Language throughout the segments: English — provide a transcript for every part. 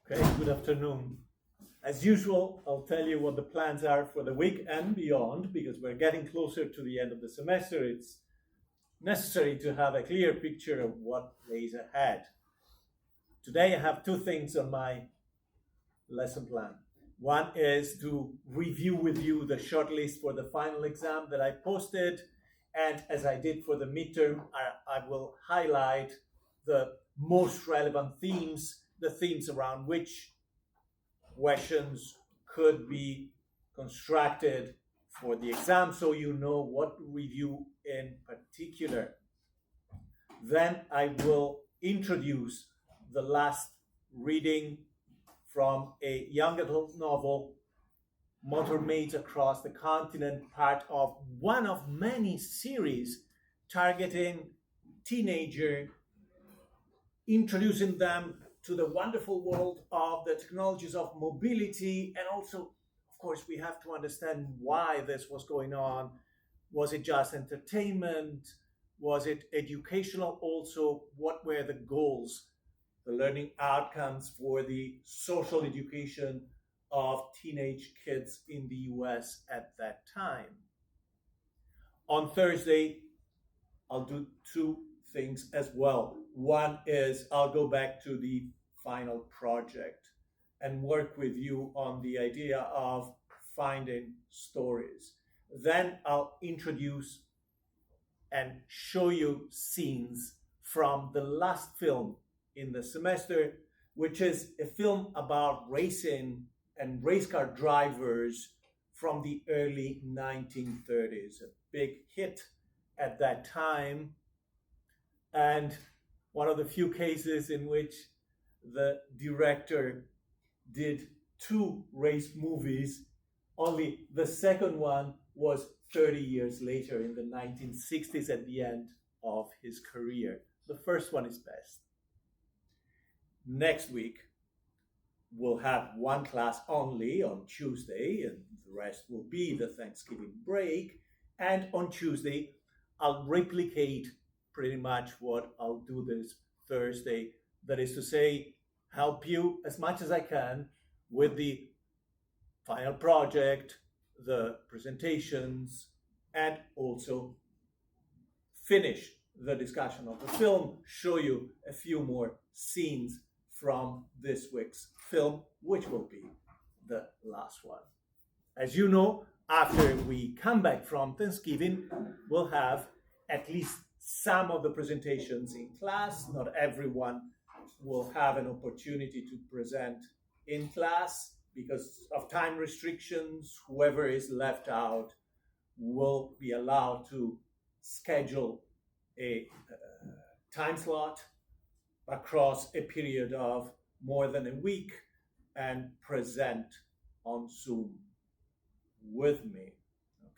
Okay, good afternoon. As usual, I'll tell you what the plans are for the week and beyond because we're getting closer to the end of the semester. It's necessary to have a clear picture of what lays ahead. Today, I have two things on my lesson plan. One is to review with you the shortlist for the final exam that I posted. And as I did for the midterm, I will highlight the most relevant themes, the themes around which questions could be constructed for the exam so you know what to review in particular. Then I will introduce the last reading from a young adult novel, Maids Across the Continent, part of one of many series targeting teenager, introducing them to the wonderful world of the technologies of mobility. And also, of course, we have to understand why this was going on. Was it just entertainment? Was it educational? Also, what were the goals, the learning outcomes for the social education of teenage kids in the US at that time? On Thursday, I'll do two things as well. One is I'll go back to the final project and work with you on the idea of finding stories. Then I'll introduce and show you scenes from the last film in the semester, which is a film about racing and race car drivers from the early 1930s, a big hit at that time, and one of the few cases in which the director did two race movies. Only the second one was 30 years later in the 1960s at the end of his career. The first one is best. Next week, we'll have one class only on Tuesday, and the rest will be the Thanksgiving break. And on Tuesday, I'll replicate pretty much what I'll do this Thursday. That is to say, help you as much as I can with the final project, the presentations, and also finish the discussion of the film, show you a few more scenes from this week's film, which will be the last one. As you know, after we come back from Thanksgiving, we'll have at least some of the presentations in class. Not everyone will have an opportunity to present in class because of time restrictions. Whoever is left out will be allowed to schedule a time slot across a period of more than a week and present on Zoom with me.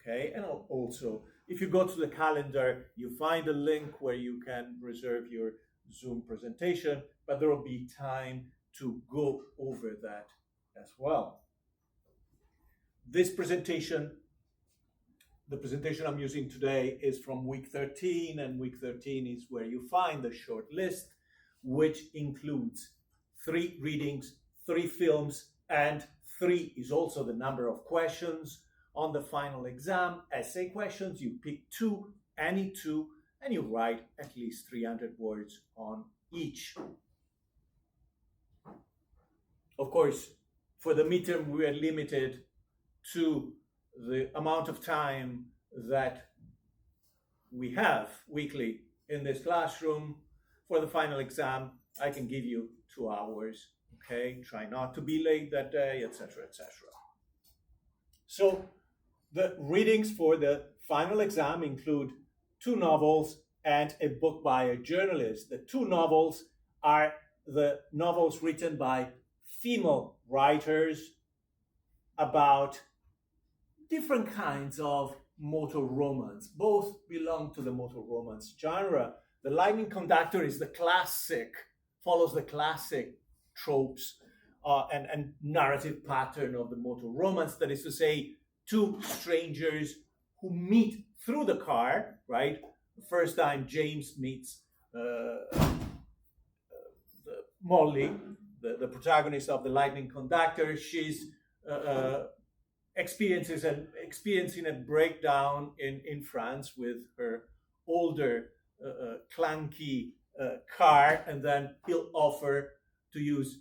Okay, and also, if you go to the calendar, you find a link where you can reserve your Zoom presentation, but there will be time to go over that as well. This presentation, the presentation I'm using today, is from week 13, and week 13 is where you find the short list, which includes 3 readings, 3 films, and 3 is also the number of questions. On the final exam, essay questions, you pick 2, any 2, and you write at least 300 words on each. Of course, for the midterm, we are limited to the amount of time that we have weekly in this classroom. For the final exam, I can give you 2 hours, okay? Try not to be late that day, etc., etc. So the readings for the final exam include 2 novels and a book by a journalist. The 2 novels are the novels written by female writers about different kinds of motor romance. Both belong to the motor romance genre. The Lightning Conductor is the classic, follows the classic tropes and narrative pattern of the motor romance. That is to say, 2 strangers who meet through the car, right? The first time James meets Molly, the protagonist of the Lightning Conductor, she's experiencing a breakdown in France with her older clunky car, and then he'll offer to use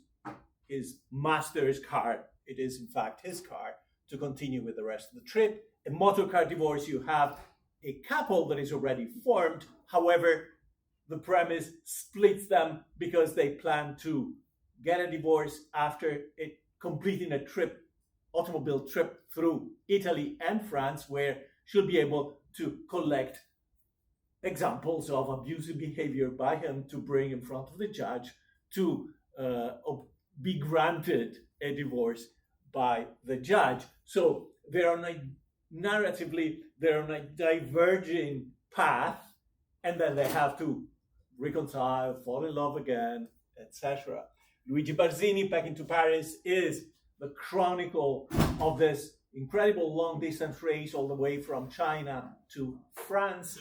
his master's car. It is in fact his car to continue with the rest of the trip. A motor car divorce, you have a couple that is already formed. However, the premise splits them because they plan to get a divorce after completing a automobile trip through Italy and France, where she'll be able to collect examples of abusive behavior by him to bring in front of the judge to be granted a divorce by the judge. So they're on a diverging path, and then they have to reconcile, fall in love again, etc. Luigi Barzini, Packing to Paris, is the chronicle of this incredible long-distance race all the way from China to France,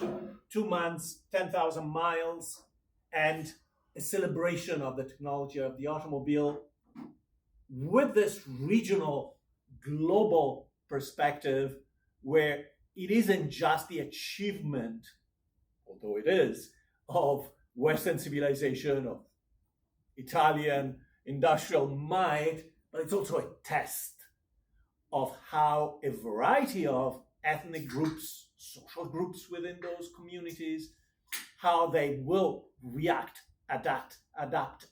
2 months, 10,000 miles, and a celebration of the technology of the automobile with this regional, global perspective where it isn't just the achievement, although it is, of Western civilization, of Italian industrial might, but it's also a test of how a variety of ethnic groups, social groups within those communities, how they will react, adapt,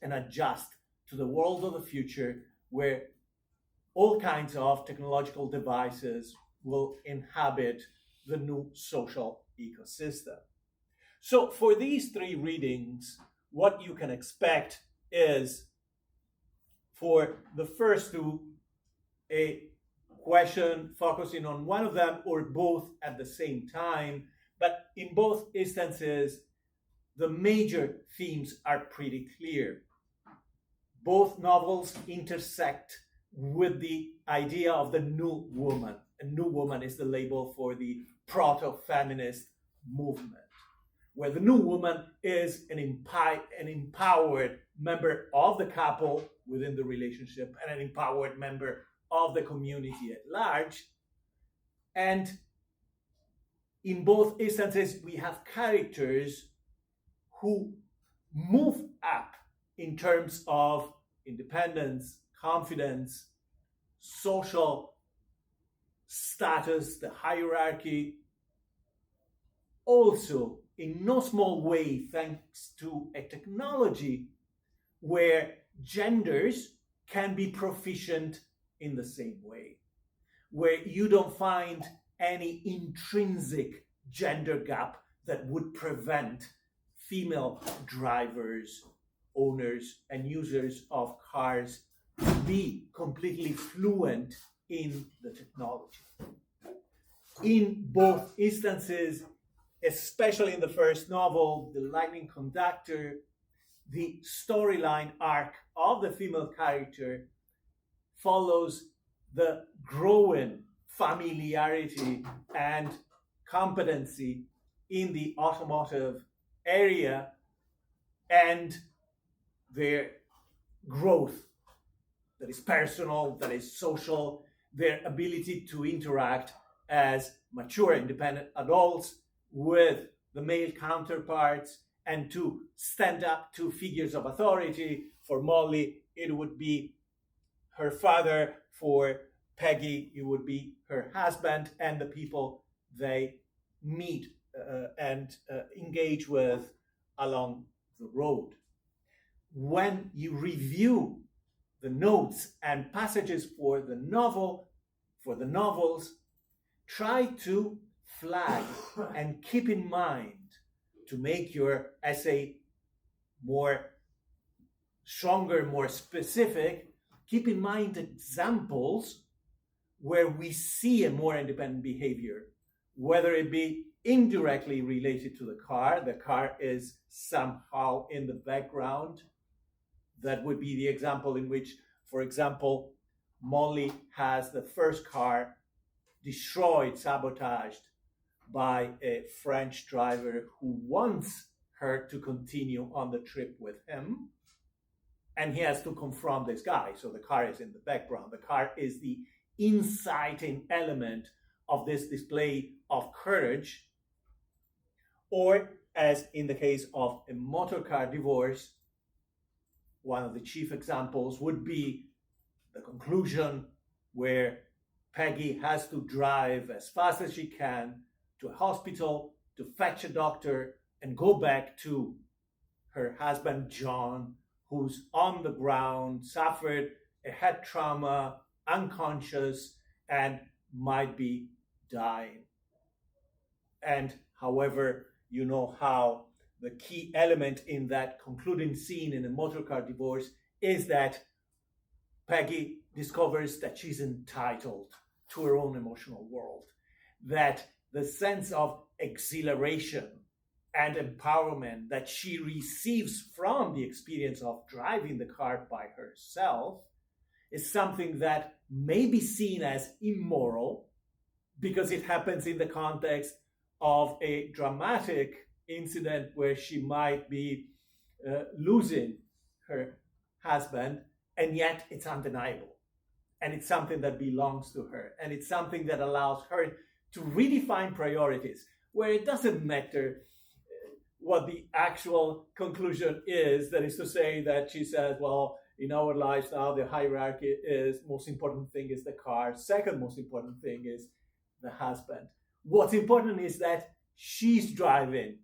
and adjust to the world of the future, where all kinds of technological devices will inhabit the new social ecosystem. So for these 3 readings, what you can expect is, for the first 2, a question focusing on one of them or both at the same time. But in both instances, the major themes are pretty clear. Both novels intersect with the idea of the new woman. A new woman is the label for the proto-feminist movement, where the new woman is an empowered member of the couple within the relationship and an empowered member of the community at large. And in both instances, we have characters who move up in terms of independence, confidence, social status, the hierarchy. Also, in no small way, thanks to a technology where genders can be proficient in the same way, where you don't find any intrinsic gender gap that would prevent female drivers, owners, and users of cars to be completely fluent in the technology. In both instances, especially in the first novel, The Lightning Conductor, the storyline arc of the female character follows the growing familiarity and competency in the automotive area and their growth that is personal, that is social, their ability to interact as mature, independent adults with the male counterparts and to stand up to figures of authority. For Molly, it would be her father. For Peggy, it would be her husband and the people they meet and engage with along the road. When you review the notes and passages for the novels, try to flag and keep in mind, to make your essay more stronger, more specific, keep in mind examples where we see a more independent behavior, whether it be indirectly related to the car is somehow in the background. That would be the example in which, for example, Molly has the first car destroyed, sabotaged by a French driver who wants her to continue on the trip with him. and he has to confront this guy. So the car is in the background. The car is the inciting element of this display of courage. Or, as in the case of a motor car divorce, one of the chief examples would be the conclusion where Peggy has to drive as fast as she can to a hospital to fetch a doctor and go back to her husband, John, who's on the ground, suffered a head trauma, unconscious, and might be dying. And however, you know how the key element in that concluding scene in a motor car divorce is that Peggy discovers that she's entitled to her own emotional world, that the sense of exhilaration and empowerment that she receives from the experience of driving the car by herself is something that may be seen as immoral because it happens in the context of a dramatic incident where she might be losing her husband, and yet it's undeniable. And it's something that belongs to her. And it's something that allows her to redefine priorities, where it doesn't matter what the actual conclusion is. That is to say that she says, well, in our lives now, the hierarchy is most important thing is the car. Second most important thing is the husband. What's important is that she's driving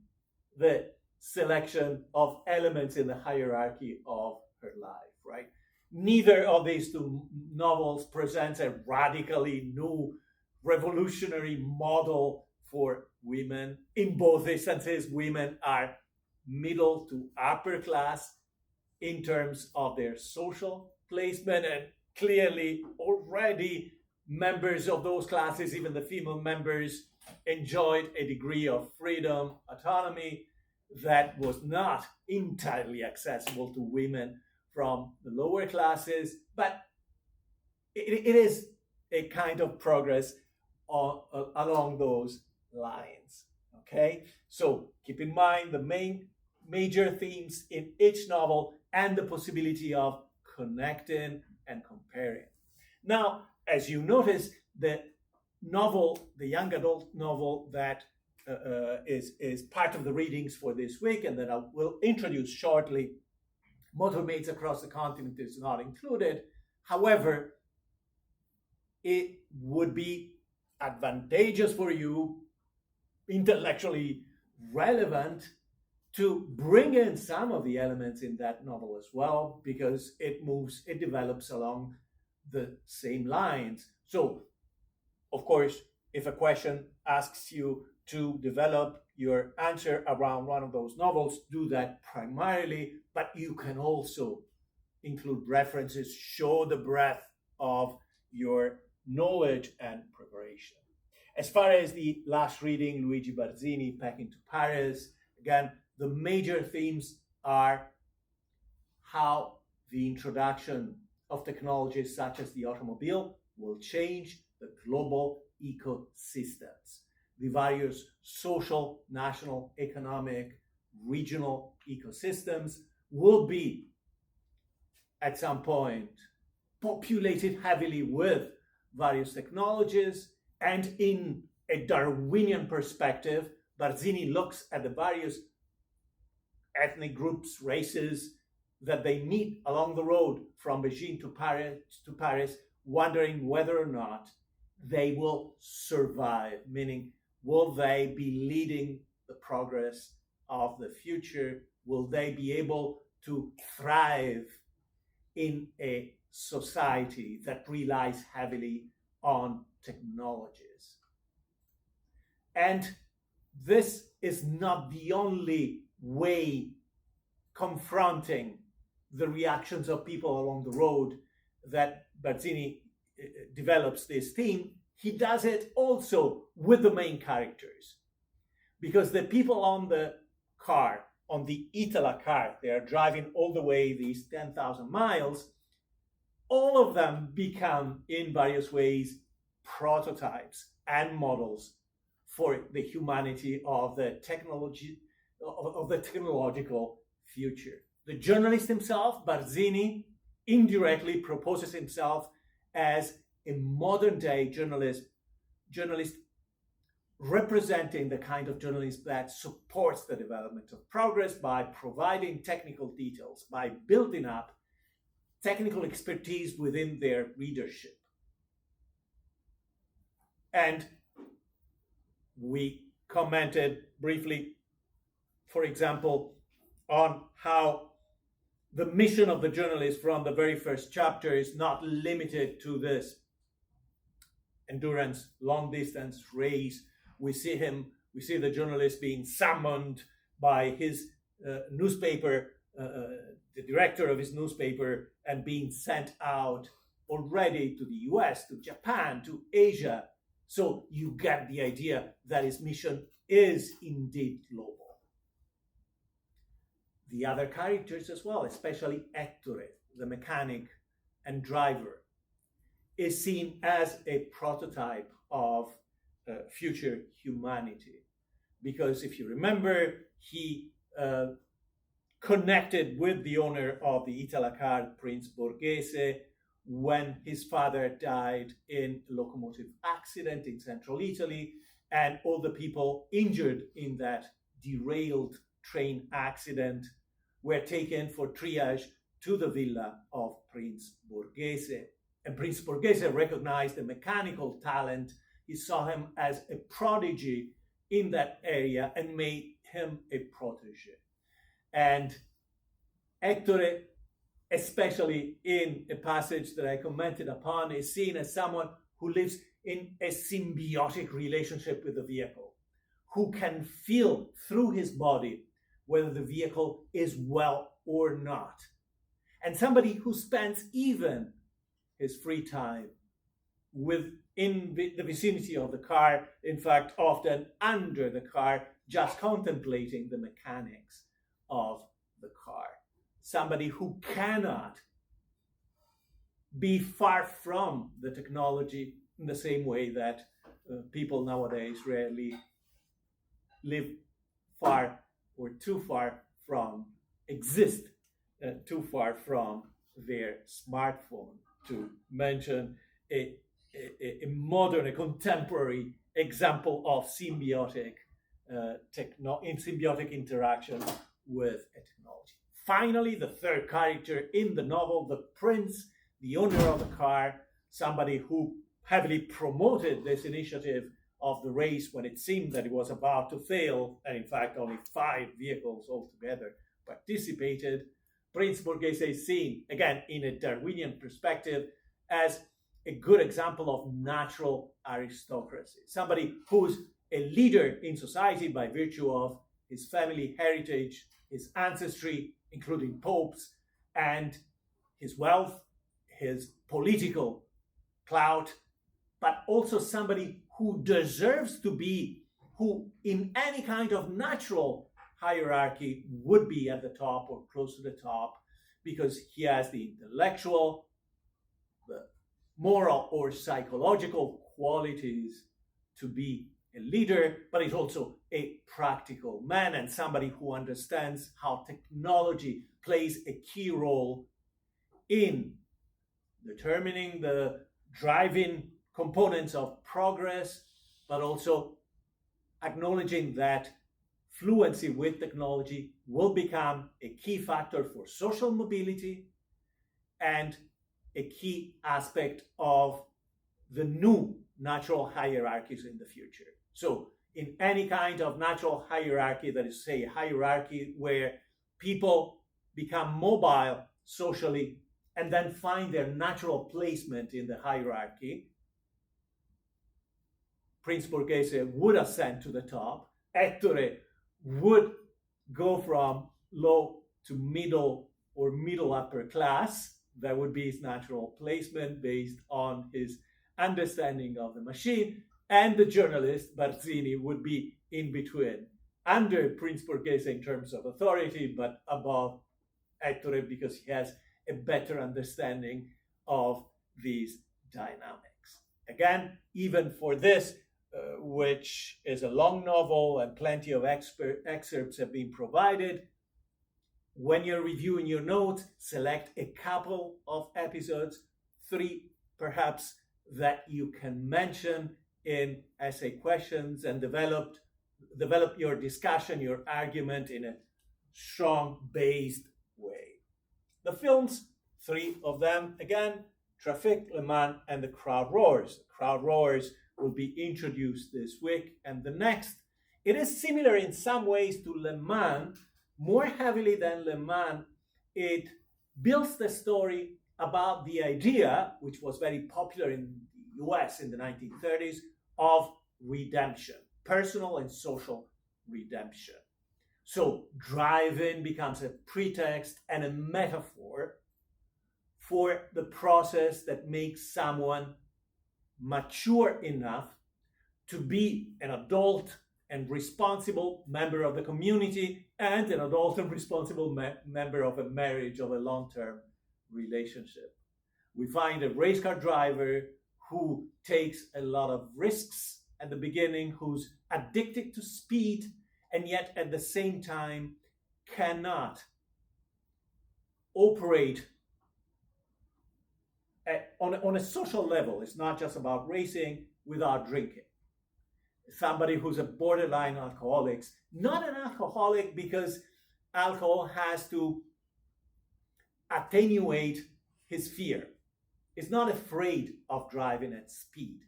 the selection of elements in the hierarchy of her life, right? Neither of these two novels presents a radically new revolutionary model for women. In both instances, women are middle to upper class in terms of their social placement, and clearly already members of those classes, even the female members, enjoyed a degree of freedom, autonomy that was not entirely accessible to women from the lower classes, but it is a kind of progress along those lines. Okay, so keep in mind the major themes in each novel and the possibility of connecting and comparing. Now, as you notice, the young adult novel that is part of the readings for this week and that I will introduce shortly, Maids Across the Continent, is not included. However, it would be advantageous for you, intellectually relevant, to bring in some of the elements in that novel as well, because it develops along the same lines. So, of course, if a question asks you to develop your answer around one of those novels, do that primarily, but you can also include references, show the breadth of your knowledge and preparation. As far as the last reading, Luigi Barzini, Packing to Paris, again, the major themes are how the introduction of technologies such as the automobile will change the global ecosystems. The various social, national, economic, regional ecosystems will be, at some point, populated heavily with various technologies, and in a Darwinian perspective, Barzini looks at the various ethnic groups, races that they meet along the road from Beijing to Paris, wondering whether or not they will survive, meaning will they be leading the progress of the future? Will they be able to thrive in a society that relies heavily on technologies? And this is not the only way confronting the reactions of people along the road that Barzini develops this theme. He does it also with the main characters, because the people on the car, on the Itala car, they are driving all the way these 10,000 miles, all of them become in various ways prototypes and models for the humanity of the technological future. The journalist himself, Barzini, indirectly proposes himself as a modern day journalist representing the kind of journalism that supports the development of progress by providing technical details, by building up technical expertise within their readership. And we commented briefly, for example, on how the mission of the journalist from the very first chapter is not limited to this endurance long distance race. We see the journalist being summoned by his newspaper, the director of his newspaper, and being sent out already to the US, to Japan, to Asia. So you get the idea that his mission is indeed global. The other characters as well, especially Ettore, the mechanic and driver, is seen as a prototype of future humanity. Because if you remember, he connected with the owner of the Italcar, Prince Borghese, when his father died in a locomotive accident in central Italy, and all the people injured in that derailed train accident were taken for triage to the villa of Prince Borghese. And Prince Borghese recognized the mechanical talent. He saw him as a prodigy in that area and made him a protege. And Ettore, especially in a passage that I commented upon, is seen as someone who lives in a symbiotic relationship with the vehicle, who can feel through his body whether the vehicle is well or not. And somebody who spends even his free time in the vicinity of the car, in fact, often under the car, just contemplating the mechanics of the car. Somebody who cannot be far from the technology in the same way that people nowadays rarely live far or too far from, exist too far from their smartphone, to mention a modern, a contemporary example of symbiotic symbiotic interaction with a technology. Finally, the third character in the novel, the prince, the owner of the car, somebody who heavily promoted this initiative of the race when it seemed that it was about to fail, and in fact only 5 vehicles altogether participated. Prince Borghese is seen, again, in a Darwinian perspective, as a good example of natural aristocracy, somebody who's a leader in society by virtue of his family heritage, his ancestry, including popes, and his wealth, his political clout, but also somebody who deserves to be, who in any kind of natural hierarchy would be at the top or close to the top, because he has the intellectual, the moral or psychological qualities to be a leader, but he's also a practical man and somebody who understands how technology plays a key role in determining the driving components of progress, but also acknowledging that fluency with technology will become a key factor for social mobility and a key aspect of the new natural hierarchies in the future. So in any kind of natural hierarchy, that is, say, a hierarchy where people become mobile socially and then find their natural placement in the hierarchy, Prince Borghese would ascend to the top. Ettore would go from low to middle or middle upper class. That would be his natural placement based on his understanding of the machine. And the journalist, Barzini, would be in between, under Prince Borghese in terms of authority, but above Ettore because he has a better understanding of these dynamics. Again, even for this, which is a long novel and plenty of excerpts have been provided, When you're reviewing your notes, select a couple of episodes, 3 perhaps, that you can mention in essay questions, and develop your discussion, your argument in a strong based way. The films, 3 of them, again, Traffic, Le Mans, and The Crowd Roars. The Crowd Roars will be introduced this week and the next. It is similar in some ways to Le Mans, more heavily than Le Mans. It builds the story about the idea, which was very popular in the US in the 1930s, of redemption, personal and social redemption. So driving becomes a pretext and a metaphor for the process that makes someone mature enough to be an adult and responsible member of the community, and an adult and responsible member of a marriage, of a long-term relationship. We find a race car driver who takes a lot of risks at the beginning, who's addicted to speed, and yet at the same time cannot operate on a social level. It's not just about racing, without drinking. Somebody who's a borderline alcoholic, not an alcoholic because alcohol has to attenuate his fear. Is not afraid of driving at speed.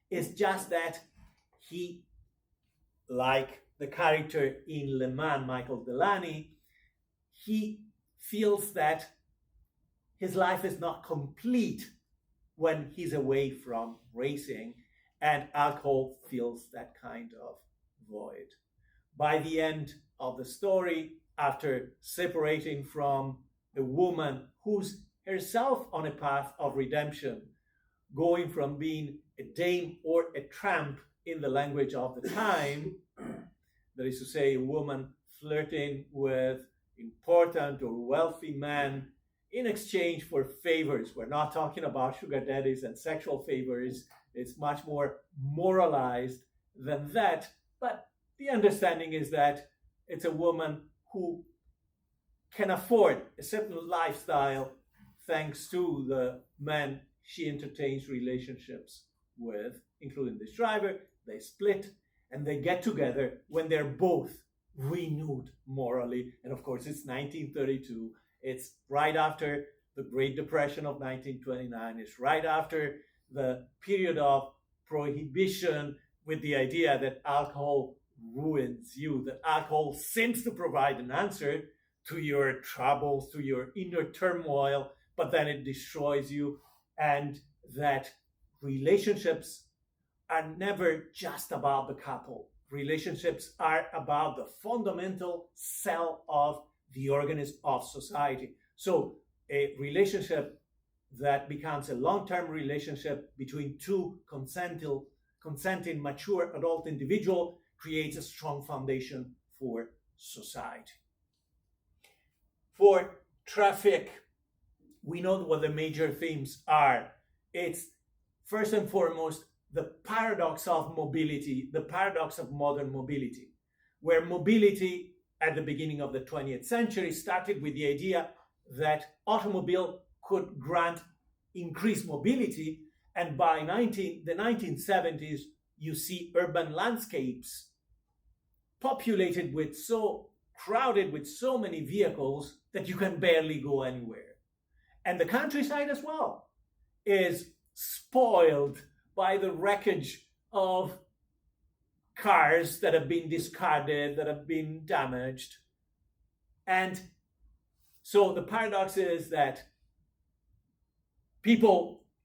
It's just that he, like the character in Le Mans, Michael Delaney, he feels that his life is not complete when he's away from racing, and alcohol fills that kind of void. By the end of the story, after separating from a woman who's herself on a path of redemption, going from being a dame or a tramp in the language of the time, that is to say, a woman flirting with important or wealthy men in exchange for favors. We're not talking about sugar daddies and sexual favors. It's much more moralized than that. But the understanding is that it's a woman who can afford a certain lifestyle thanks to the men she entertains relationships with, including this driver. They split and they get together when they're both renewed morally. And of course, it's 1932. It's right after the Great Depression of 1929. It's right after the period of prohibition, with the idea that alcohol ruins you, that alcohol seems to provide an answer to your troubles, to your inner turmoil, but then it destroys you, and that relationships are never just about the couple. Relationships are about the fundamental cell of the organism of society. So a relationship that becomes a long-term relationship between two consenting, mature adult individuals creates a strong foundation for society. For Traffic, we know what the major themes are. It's first and foremost the paradox of mobility, the paradox of modern mobility, where mobility at the beginning of the 20th century started with the idea that automobile could grant increased mobility, and by the 1970s, you see urban landscapes populated with crowded with so many vehicles that you can barely go anywhere. And the countryside as well is spoiled by the wreckage of cars that have been discarded, that have been damaged. And so the paradox is that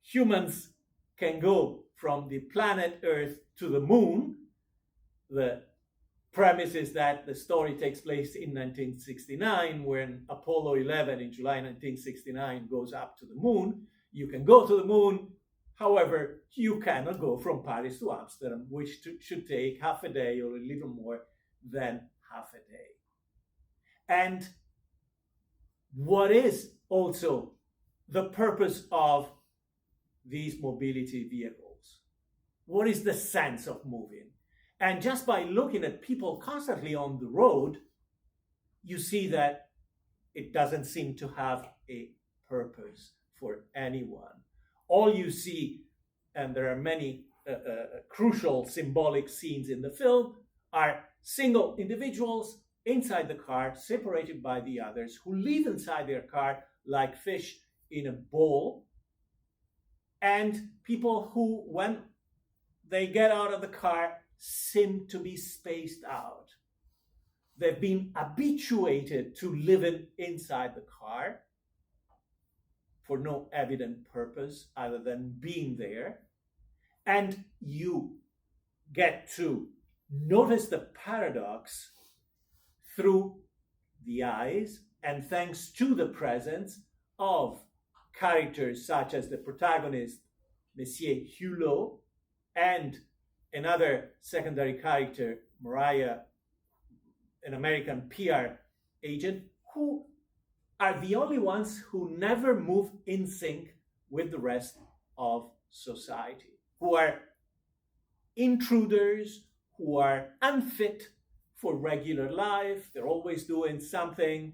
humans can go from the planet Earth to the moon. The premise is that the story takes place in 1969, when Apollo 11 in July 1969 goes up to the moon. You can go to the moon. However, you cannot go from Paris to Amsterdam, which should take half a day or a little more than half a day. And what is also the purpose of these mobility vehicles? What is the sense of moving? And just by looking at people constantly on the road, you see that it doesn't seem to have a purpose for anyone. All you see, and there are many crucial symbolic scenes in the film, are single individuals inside the car, separated by the others, who live inside their car like fish in a bowl, and people who, when they get out of the car, seem to be spaced out. They've been habituated to living inside the car for no evident purpose other than being there. And you get to notice the paradox through the eyes and thanks to the presence of characters such as the protagonist, Monsieur Hulot, and another secondary character, Mariah, an American PR agent, who are the only ones who never move in sync with the rest of society, who are intruders, who are unfit for regular life. They're always doing something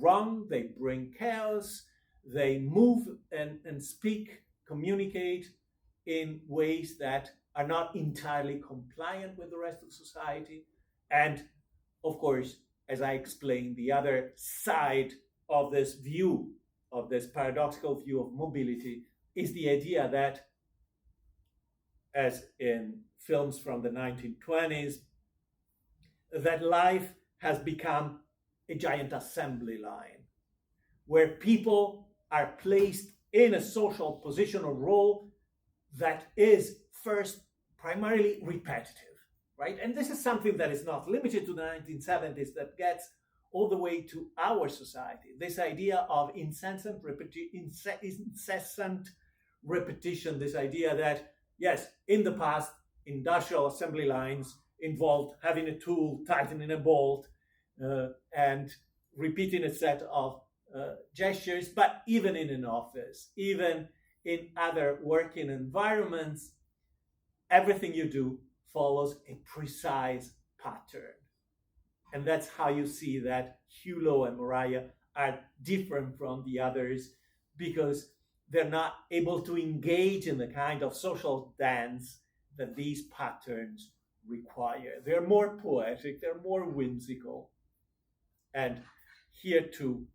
wrong. They bring chaos. They move and speak, communicate in ways that are not entirely compliant with the rest of society. And of course, as I explained, the other side of this view, of this paradoxical view of mobility, is the idea that, as in films from the 1920s, that life has become a giant assembly line where people are placed in a social position or role that is first primarily repetitive, right? And this is something that is not limited to the 1970s, that gets all the way to our society. This idea of incessant repetition, this idea that, yes, in the past, industrial assembly lines involved having a tool, tightening a bolt, and repeating a set of gestures. But even in an office, even in other working environments, everything you do follows a precise pattern. And that's how you see that Hulot and Mariah are different from the others, because they're not able to engage in the kind of social dance that these patterns require. They're more poetic, they're more whimsical. And here too,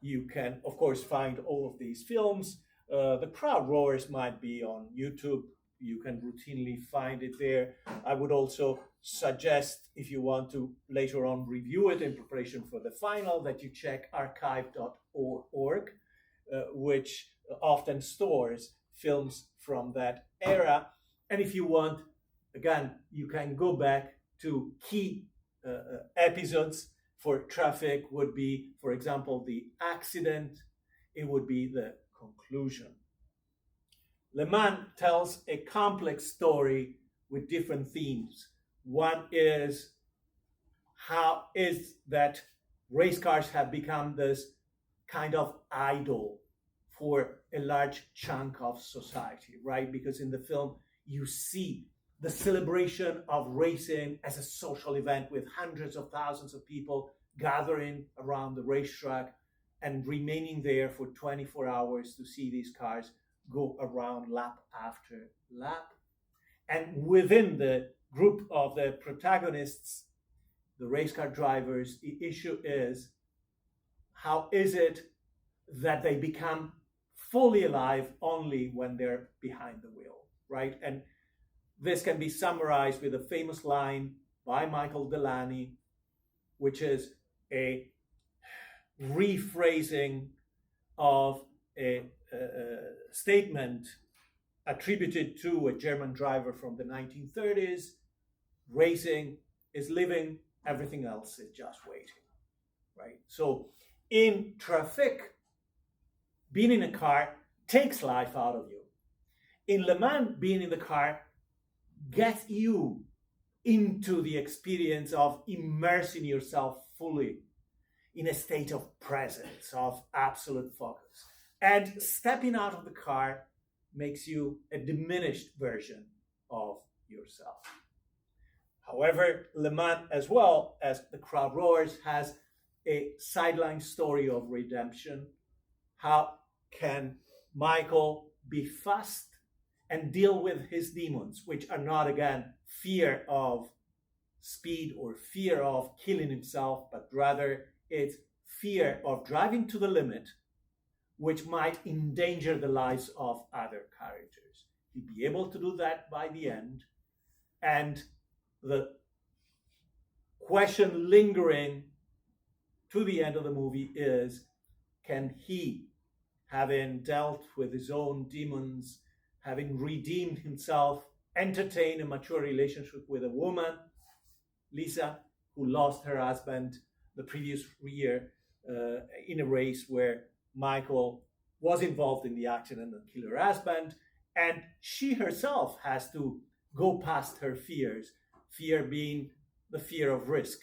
you can, of course, find all of these films. The Crowd Roars might be on YouTube. You can routinely find it there. I would also suggest, if you want to later on review it in preparation for the final, that you check archive.org, which often stores films from that era. And if you want, again, you can go back to key episodes. For Traffic would be, for example, the accident. It would be the conclusion. Le Mans tells a complex story with different themes. One is how is that race cars have become this kind of idol for a large chunk of society, right? Because in the film, you see the celebration of racing as a social event with hundreds of thousands of people gathering around the racetrack and remaining there for 24 hours to see these cars go around lap after lap. And within the group of the protagonists, the race car drivers, the issue is, how is it that they become fully alive only when they're behind the wheel, right? And this can be summarized with a famous line by Michael Delaney, which is a rephrasing of a statement attributed to a German driver from the 1930s. Racing is living, everything else is just waiting, right? So in Traffic, being in a car takes life out of you. In Le Mans, being in the car gets you into the experience of immersing yourself fully in a state of presence, of absolute focus. And stepping out of the car makes you a diminished version of yourself. However, Le Mans, as well as The Crowd Roars, has a sideline story of redemption. How can Michael be fast and deal with his demons, which are not, again, fear of speed or fear of killing himself, but rather it's fear of driving to the limit, which might endanger the lives of other characters. He'd be able to do that by the end. And the question lingering to the end of the movie is, can he, having dealt with his own demons, having redeemed himself, entertain a mature relationship with a woman, Lisa, who lost her husband the previous year in a race where Michael was involved in the accident and killed her husband, and she herself has to go past her fears, fear being the fear of risk.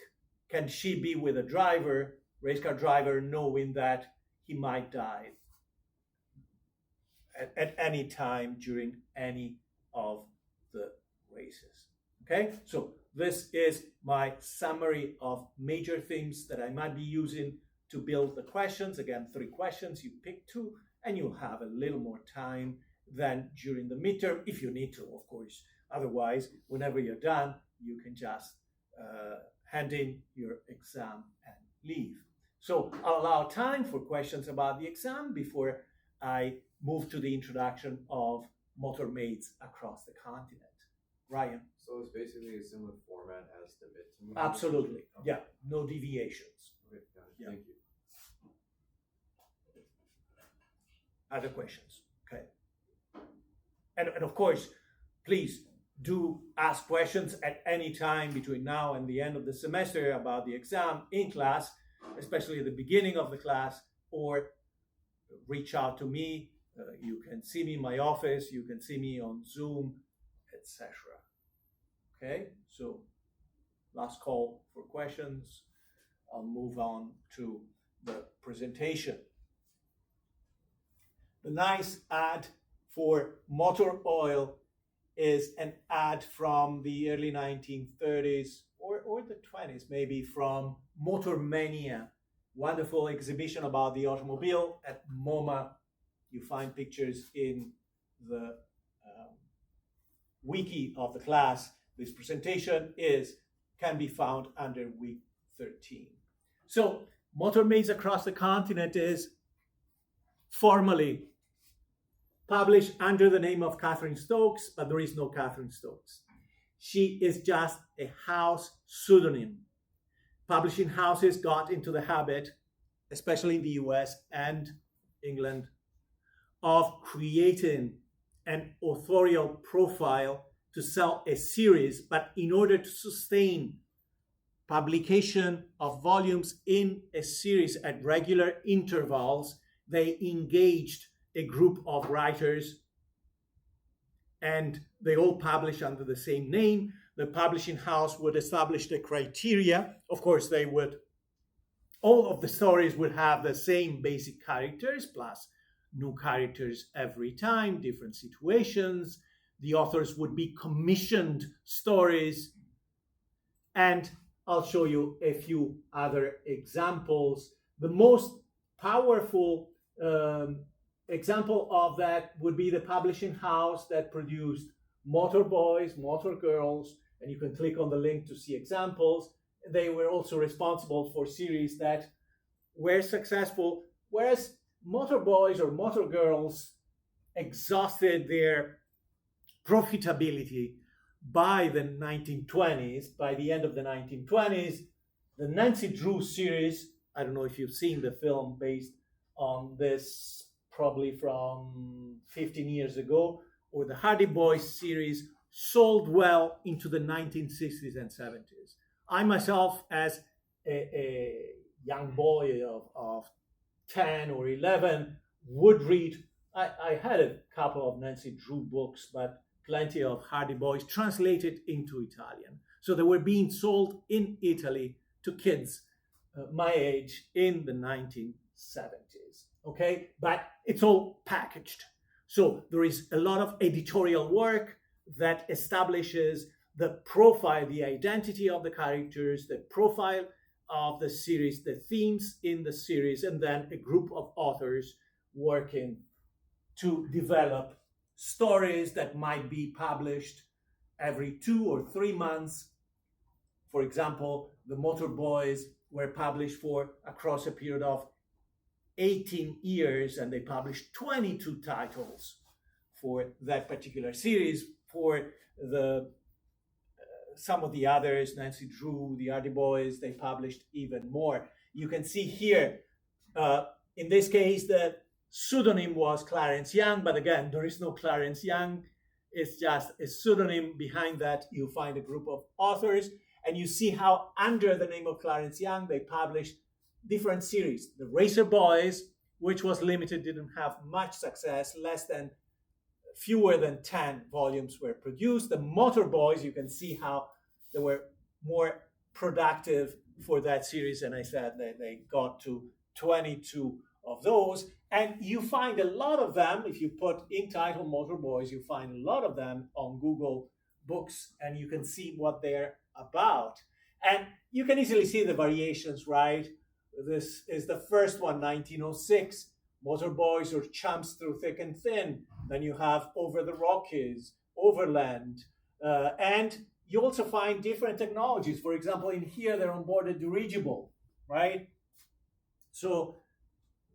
Can she be with a race car driver, knowing that he might die at any time during any of the races? Okay, so this is my summary of major themes that I might be using to build the questions. Again, 3 questions, you pick 2, and you'll have a little more time than during the midterm, if you need to, of course. Otherwise, whenever you're done, you can just hand in your exam and leave. So I'll allow time for questions about the exam before I move to the introduction of motor maids across the continent. Ryan? So it's basically a similar format as the midterm? Absolutely. Okay. Yeah, no deviations. Okay, got it. Yeah. Thank you. Other questions? Okay. And of course, please do ask questions at any time between now and the end of the semester about the exam in class, especially at the beginning of the class, or reach out to me. You can see me in my office, you can see me on Zoom, etc. Okay, so last call for questions. I'll move on to the presentation. The nice ad for motor oil is an ad from the early 1930s or the 20s, maybe, from Motor Mania, wonderful exhibition about the automobile at MoMA. You find pictures in the wiki of the class. This presentation can be found under week 13. So Motor Maids Across the Continent is formally published under the name of Catherine Stokes, but there is no Catherine Stokes. She is just a house pseudonym. Publishing houses got into the habit, especially in the US and England, of creating an authorial profile to sell a series, but in order to sustain publication of volumes in a series at regular intervals, they engaged a group of writers, and they all publish under the same name. The publishing house would establish the criteria. Of course, all of the stories would have the same basic characters, plus new characters every time, different situations. The authors would be commissioned stories. And I'll show you a few other examples. The most powerful example of that would be the publishing house that produced Motor Boys, Motor Girls, and you can click on the link to see examples. They were also responsible for series that were successful, whereas Motor Boys or Motor Girls exhausted their profitability by the 1920s. By the end of the 1920s, the Nancy Drew series, I don't know if you've seen the film based on this, probably from 15 years ago, or the Hardy Boys series, sold well into the 1960s and 70s. I myself, as a young boy of 10 or 11, would read, I had a couple of Nancy Drew books, but plenty of Hardy Boys translated into Italian. So they were being sold in Italy to kids my age in the 1970s. Okay, but it's all packaged. So there is a lot of editorial work that establishes the profile, the identity of the characters, the profile of the series, the themes in the series, and then a group of authors working to develop stories that might be published every 2 or 3 months. For example, the Motor Boys were published for across a period of 18 years, and they published 22 titles for that particular series. For the some of the others, Nancy Drew, the Hardy Boys, they published even more. You can see here, in this case, the pseudonym was Clarence Young, but again, there is no Clarence Young. It's just a pseudonym. Behind that, you find a group of authors, and you see how under the name of Clarence Young, they published different series. The Racer Boys, which was limited, didn't have much success, fewer than 10 volumes were produced. The Motor Boys, you can see how they were more productive for that series, and I said they got to 22 of those. And you find a lot of them, if you put in title Motor Boys, you find a lot of them on Google Books, and you can see what they're about. And you can easily see the variations, right? This is the first one, 1906, Motor Boys or Chumps Through Thick and Thin. Then you have Over the Rockies, Overland, and you also find different technologies. For example, in here, they're on board a dirigible, right? So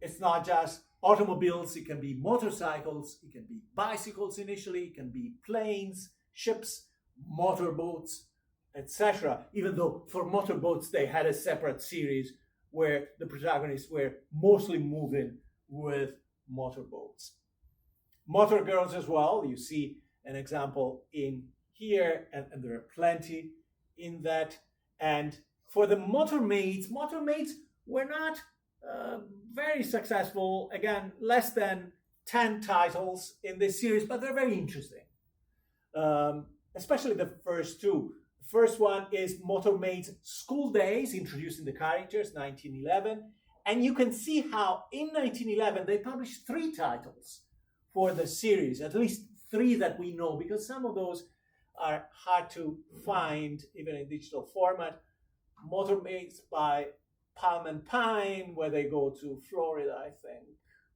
it's not just automobiles, it can be motorcycles, it can be bicycles initially, it can be planes, ships, motorboats, etc. Even though for motorboats, they had a separate series where the protagonists were mostly moving with motorboats. Motor girls as well, you see an example in here, and there are plenty in that. And for the motor maids were not very successful. Again, less than 10 titles in this series, but they're very interesting, especially the first two. The first one is Motor Maids School Days, introducing the characters, 1911. And you can see how in 1911 they published 3 titles for the series, at least 3 that we know, because some of those are hard to find even in digital format. Motor Maids by Palm and Pine, where they go to Florida, I think.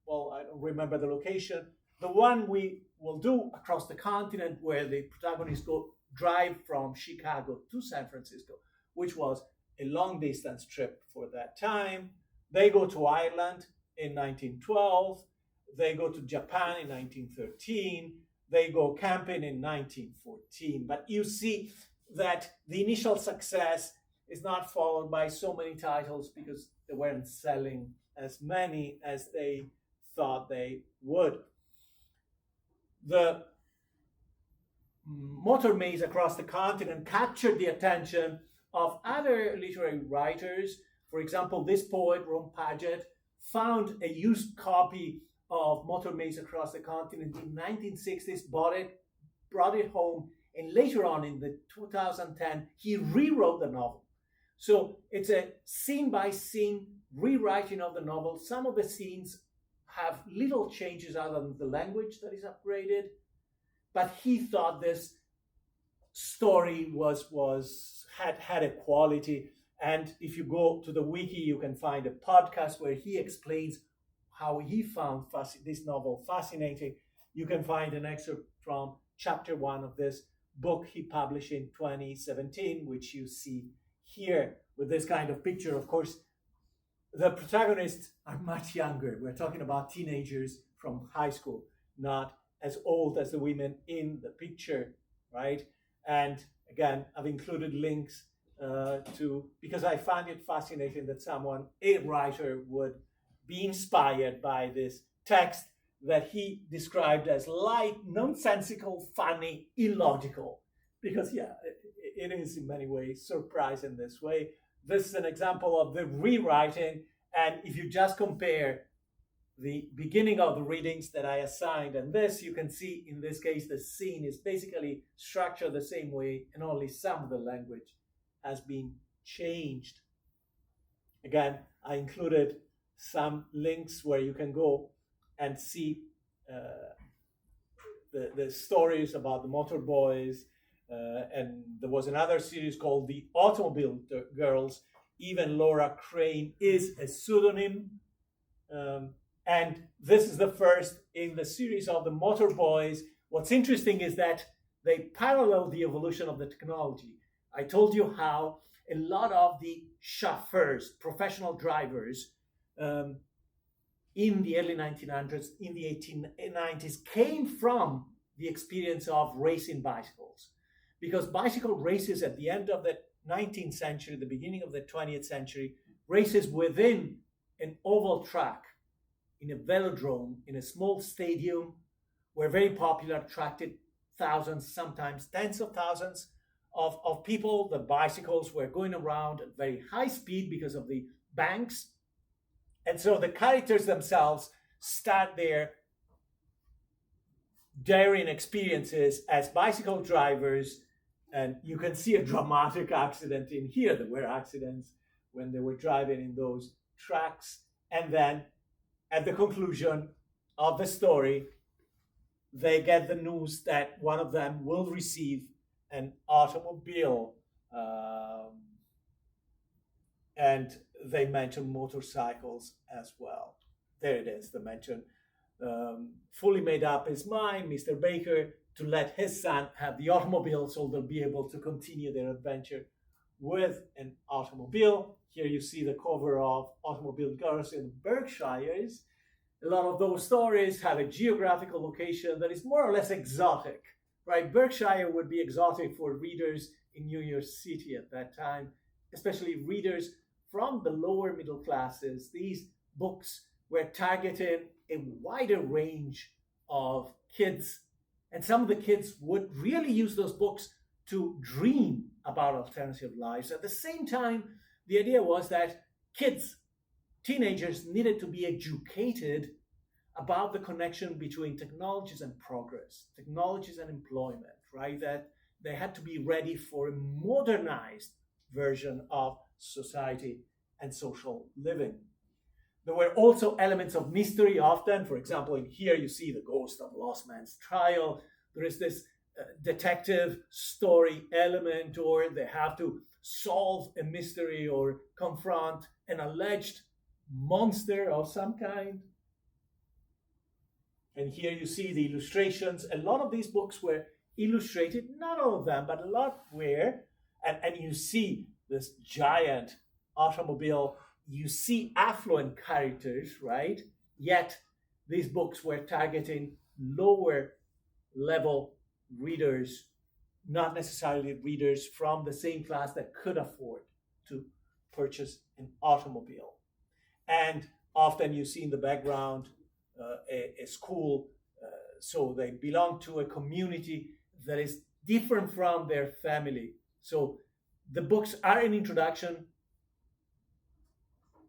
Well, I don't remember the location. The one we will do across the continent, where the protagonists drive from Chicago to San Francisco, which was a long distance trip for that time. They go to Ireland in 1912. They go to Japan in 1913. They go camping in 1914. But you see that the initial success is not followed by so many titles because they weren't selling as many as they thought they would. The Motor Maids across the continent captured the attention of other literary writers. For example, this poet, Ron Paget, found a used copy of Motor Maids across the continent in 1960s, brought it home, and later on in the 2010, he rewrote the novel. So it's a scene-by-scene rewriting of the novel. Some of the scenes have little changes other than the language that is upgraded, but he thought this story had a quality. And if you go to the wiki, you can find a podcast where he explains how he found this novel fascinating. You can find an excerpt from chapter 1 of this book he published in 2017, which you see here with this kind of picture. Of course, the protagonists are much younger. We're talking about teenagers from high school, not as old as the women in the picture, right? And again, I've included links because I find it fascinating that a writer, would be inspired by this text that he described as light, nonsensical, funny, illogical. Because it is in many ways surprising this way. This is an example of the rewriting. And if you just compare the beginning of the readings that I assigned and this, you can see in this case, the scene is basically structured the same way, and only some of the language has been changed. Again, I included some links where you can go and see the stories about the Motor Boys. And there was another series called The Automobile Girls even Laura Crane is a pseudonym. And this is the first in the series of the Motor Boys. What's interesting is that they parallel the evolution of the technology. I told you how a lot of the chauffeurs, professional drivers, in the early 1900s, in the 1890s, came from the experience of racing bicycles. Because bicycle races at the end of the 19th century, the beginning of the 20th century, races within an oval track, in a velodrome, in a small stadium, were very popular, attracted thousands, sometimes tens of thousands of people. The bicycles were going around at very high speed because of the banks. And so the characters themselves start their daring experiences as bicycle drivers. And you can see a dramatic accident in here. There were accidents when they were driving in those tracks. And then at the conclusion of the story, they get the news that one of them will receive an automobile. And they mention motorcycles as well. There it is, the mention. Fully made up his mind, Mr. Baker, to let his son have the automobile so they'll be able to continue their adventure with an automobile. Here you see the cover of Automobile Girls in Berkshires. A lot of those stories have a geographical location that is more or less exotic, right? Berkshire would be exotic for readers in New York City at that time, especially readers from the lower middle classes. These books were targeting a wider range of kids, and some of the kids would really use those books to dream about alternative lives. At the same time, the idea was that kids, teenagers, needed to be educated about the connection between technologies and progress, technologies and employment, right? That they had to be ready for a modernized version of society and social living. There were also elements of mystery often. For example, in here you see the ghost of Lost Man's Trial. There is this detective story element, or they have to solve a mystery or confront an alleged monster of some kind. And here you see the illustrations. A lot of these books were illustrated, not all of them, but a lot were. And you see this giant automobile. You see affluent characters, right? Yet these books were targeting lower level readers, not necessarily readers from the same class that could afford to purchase an automobile. And often you see in the background a school, so they belong to a community that is different from their family. So the books are an introduction,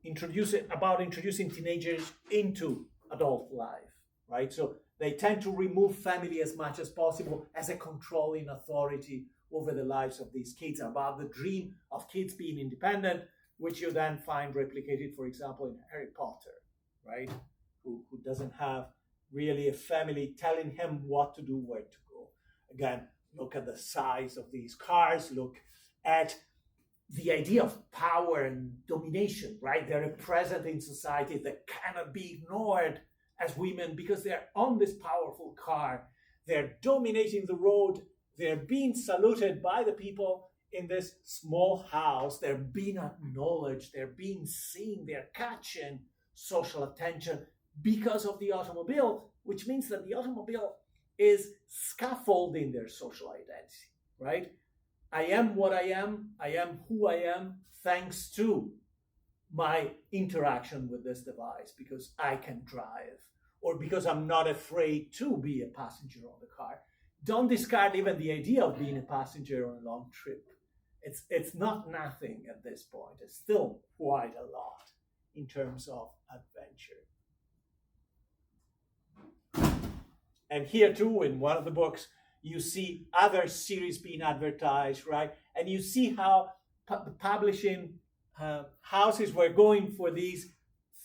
introducing teenagers into adult life, right? So they tend to remove family as much as possible as a controlling authority over the lives of these kids, about the dream of kids being independent, which you then find replicated, for example, in Harry Potter, right? Who doesn't have really a family telling him what to do, where to go. Again, look at the size of these cars, look at the idea of power and domination, right? They're present in society that cannot be ignored as women because they're on this powerful car. They're dominating the road. They're being saluted by the people in this small house. They're being acknowledged. They're being seen. They're catching social attention because of the automobile, which means that the automobile is scaffolding their social identity, right? I am what I am who I am, thanks to my interaction with this device, because I can drive, or because I'm not afraid to be a passenger on the car. Don't discard even the idea of being a passenger on a long trip. It's not nothing at this point. It's still quite a lot in terms of adventure. And here too, in one of the books, you see other series being advertised, right? And you see how the publishing houses were going for these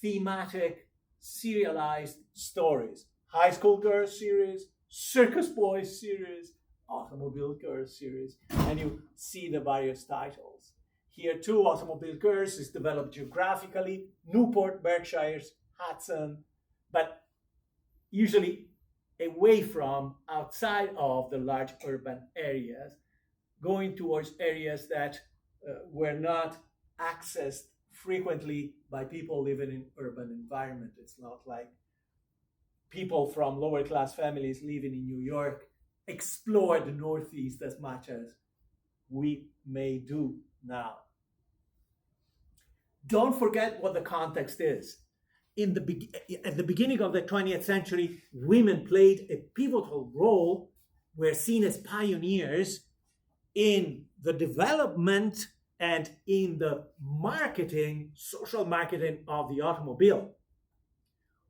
thematic, serialized stories. High School Girls series, Circus Boys series, Automobile Girls series, and you see the various titles. here too, Automobile Girls is developed geographically, Newport, Berkshires, Hudson, but usually away from, outside of the large urban areas, going towards areas that were not accessed frequently by people living in urban environment. It's not like people from lower class families living in New York explore the Northeast as much as we may do now. Don't forget what the context is. At the beginning of the 20th century, women played a pivotal role, were seen as pioneers in the development and in the marketing, social marketing of the automobile.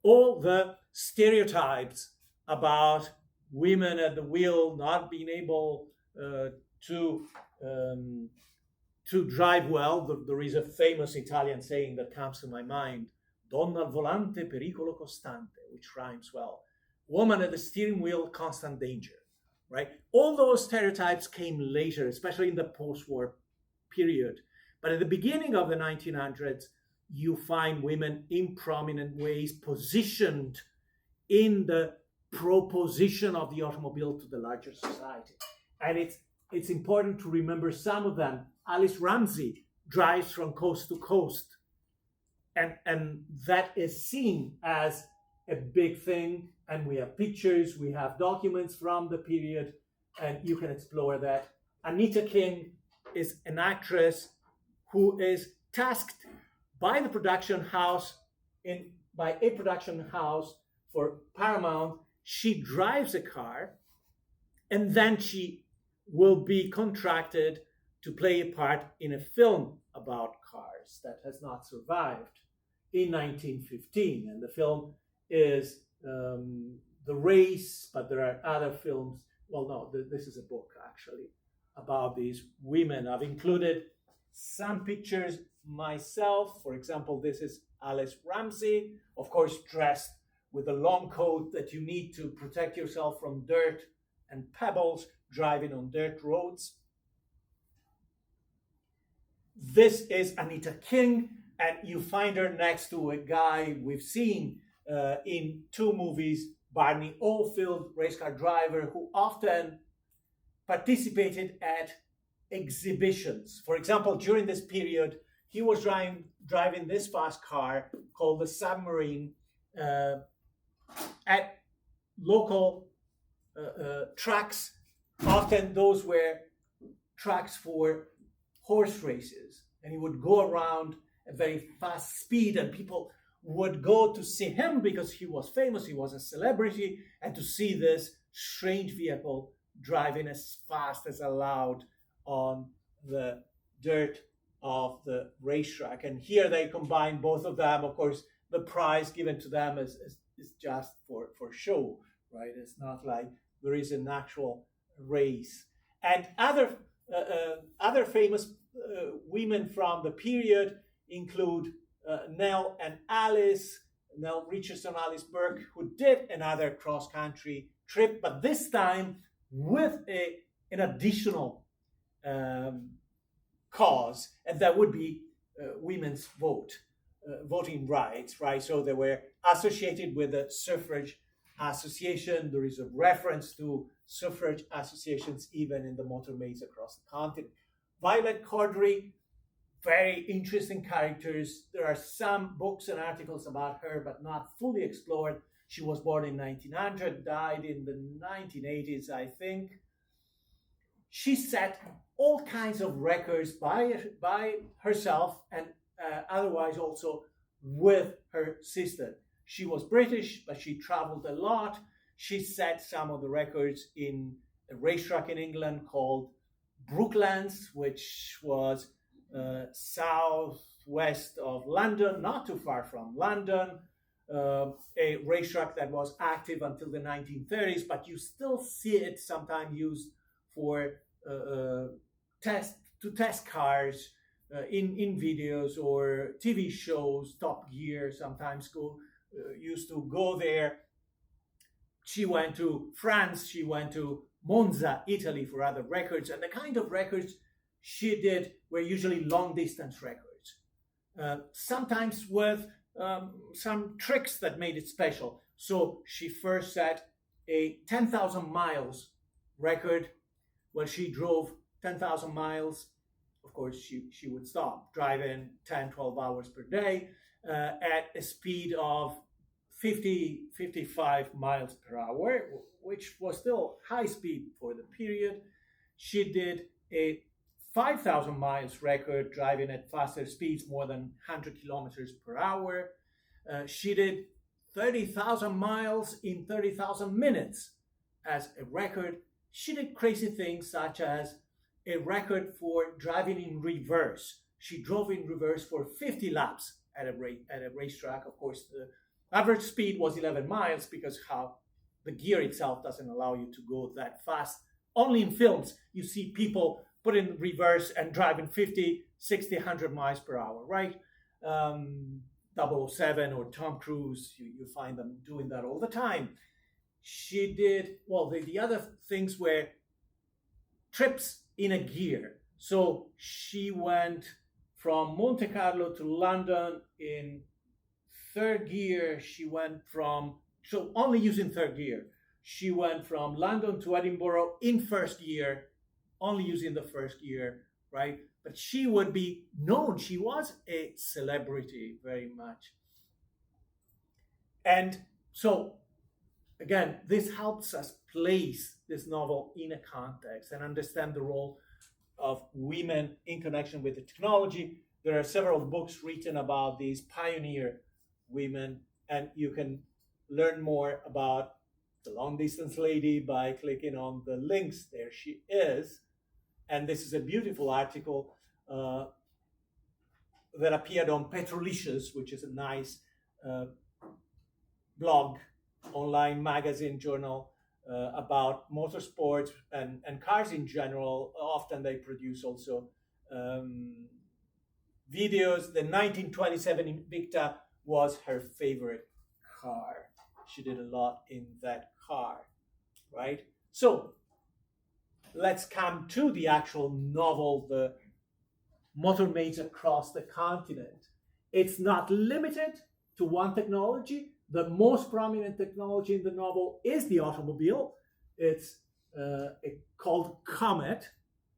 All the stereotypes about women at the wheel not being able to drive well. There is a famous Italian saying that comes to my mind, donna al volante, pericolo costante, which rhymes well. Woman at the steering wheel, constant danger, right? All those stereotypes came later, especially in the post-war period. But at the beginning of the 1900s, you find women in prominent ways positioned in the proposition of the automobile to the larger society. And it's important to remember some of them. Alice Ramsey drives from coast to coast. And that is seen as a big thing. And we have pictures, we have documents from the period, and you can explore that. Anita King is an actress who is tasked by the production house, by a production house for Paramount. She drives a car, and then she will be contracted to play a part in a film about cars that has not survived in 1915. And the film is The Race, but there are other films. Well, no, this is a book actually about these women. I've included some pictures myself. For example, this is Alice Ramsey, of course, dressed with a long coat that you need to protect yourself from dirt and pebbles, driving on dirt roads. This is Anita King, and you find her next to a guy we've seen in two movies, Barney Oldfield, race car driver, who often participated at exhibitions. For example, during this period, he was driving this fast car called the Submarine at local tracks. Often those were tracks for horse races, and he would go around at very fast speed, and people would go to see him because he was famous, he was a celebrity, and to see this strange vehicle driving as fast as allowed on the dirt of the racetrack. And here they combine both of them. Of course, the prize given to them is just for show, right? It's not like there is an actual race. And other famous women from the period include Nell and Alice, Nell Richardson, Alice Burke, who did another cross-country trip, but this time with an additional cause, and that would be women's voting rights, right? So they were associated with the suffrage association. There is a reference to suffrage associations even in the motor maids across the continent. Violet Corddry, very interesting characters. There are some books and articles about her, but not fully explored. She was born in 1900, died in the 1980s, I think. She set all kinds of records by herself and otherwise also with her sister. She was British, but she traveled a lot. She set some of the records in a racetrack in England called Brooklands, which was southwest of London, not too far from London, a racetrack that was active until the 1930s, but you still see it sometimes used for test cars in videos or TV shows. Top Gear sometimes used to go there. She went to France, she went to Monza, Italy for other records, and the kind of records were usually long distance records, sometimes with some tricks that made it special. So she first set a 10,000 miles record. When she drove 10,000 miles, of course, she would stop driving 10, 12 hours per day at a speed of 55 miles per hour, which was still high speed for the period. She did a 5,000 miles record driving at faster speeds, more than 100 kilometers per hour. She did 30,000 miles in 30,000 minutes as a record. She did crazy things such as a record for driving in reverse. She drove in reverse for 50 laps at a racetrack. Of course, the average speed was 11 miles because how the gear itself doesn't allow you to go that fast. Only in films you see people put in reverse and driving 50, 60, 100 miles per hour, right? 007 or Tom Cruise, you find them doing that all the time. She did, well, the other things were trips in a gear. So she went from Monte Carlo to London in third gear. She went so only using third gear. She went from London to Edinburgh in first gear, only using the first gear, right? But she would be known. She was a celebrity very much. And so, again, this helps us place this novel in a context and understand the role of women in connection with the technology. There are several books written about these pioneer women, and you can learn more about the long distance lady by clicking on the links. There she is. And this is a beautiful article that appeared on Petrolicious, which is a nice blog, online magazine journal about motorsports and cars in general. Often they produce also videos. The 1927 Invicta was her favorite car. She did a lot in that car, right? So let's come to the actual novel, the Motor Maids Across the Continent. It's not limited to one technology. The most prominent technology in the novel is the automobile. It's called Comet.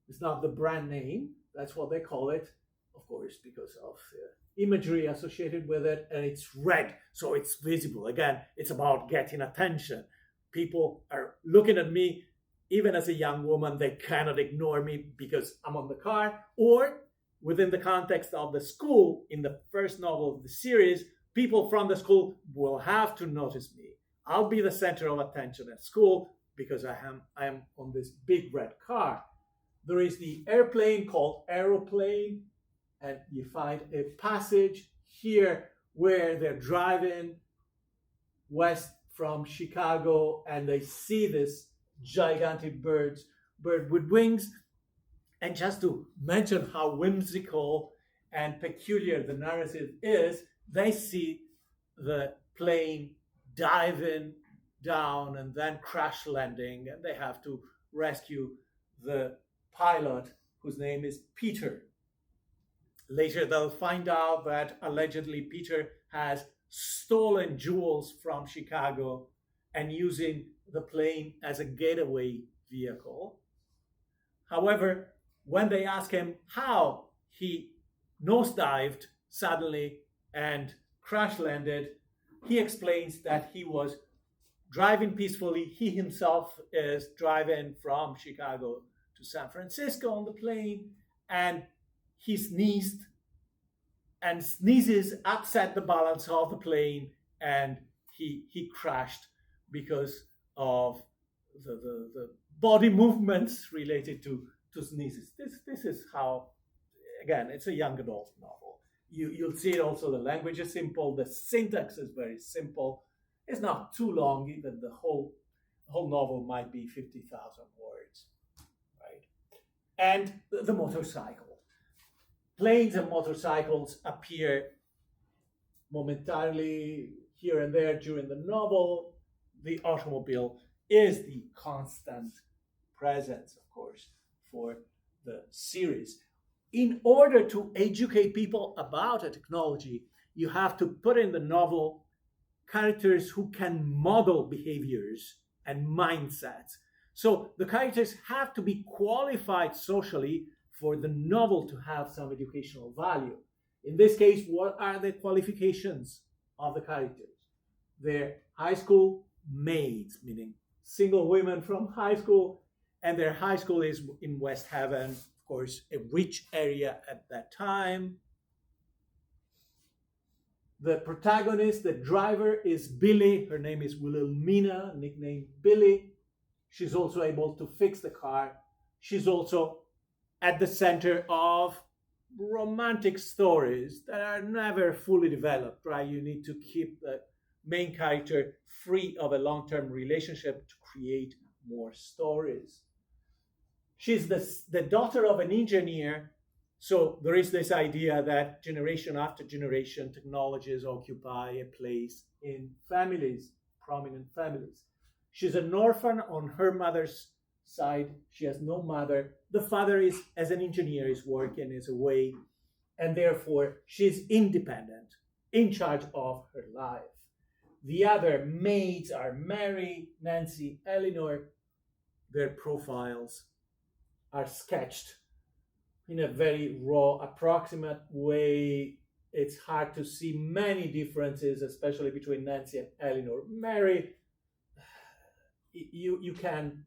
It's not the brand name. That's what they call it, of course, because of the imagery associated with it. And it's red, so it's visible. Again, it's about getting attention. People are looking at me. Even as a young woman, they cannot ignore me because I'm on the car. Or within the context of the school, in the first novel of the series, people from the school will have to notice me. I'll be the center of attention at school because I am on this big red car. There is the airplane called Aeroplane, and you find a passage here where they're driving west from Chicago and they see this gigantic bird with wings. And just to mention how whimsical and peculiar the narrative is, they see the plane diving down and then crash landing, and they have to rescue the pilot, whose name is Peter. Later, they'll find out that allegedly Peter has stolen jewels from Chicago and using the plane as a getaway vehicle. However, when they ask him how he nosedived suddenly and crash landed, he explains that he was driving peacefully. He himself is driving from Chicago to San Francisco on the plane, and he sneezed, and sneezes upset the balance of the plane, and he crashed because of the body movements related to sneezes. This is how, again, it's a young adult novel. You'll see it also, the language is simple, the syntax is very simple. It's not too long, even the whole novel might be 50,000 words, right? And the motorcycle. Planes and motorcycles appear momentarily here and there during the novel. The automobile is the constant presence, of course, for the series. In order to educate people about a technology, you have to put in the novel characters who can model behaviors and mindsets. So the characters have to be qualified socially for the novel to have some educational value. In this case, what are the qualifications of the characters? They're high school maids, meaning single women from high school, and their high school is in West Haven, of course, a rich area at that time. The protagonist, the driver, is Billy. Her name is Wilhelmina, nicknamed Billy. She's also able to fix the car. She's also at the center of romantic stories that are never fully developed, right? You need to keep the main character free of a long-term relationship to create more stories. She's the daughter of an engineer, so there is this idea that generation after generation, technologies occupy a place in families, prominent families. She's an orphan on her mother's side. She has no mother. The father is, as an engineer, is working, is away, and therefore she's independent, in charge of her life. The other maids are Mary, Nancy, Eleanor. Their profiles are sketched in a very raw, approximate way. It's hard to see many differences, especially between Nancy and Eleanor. Mary, you can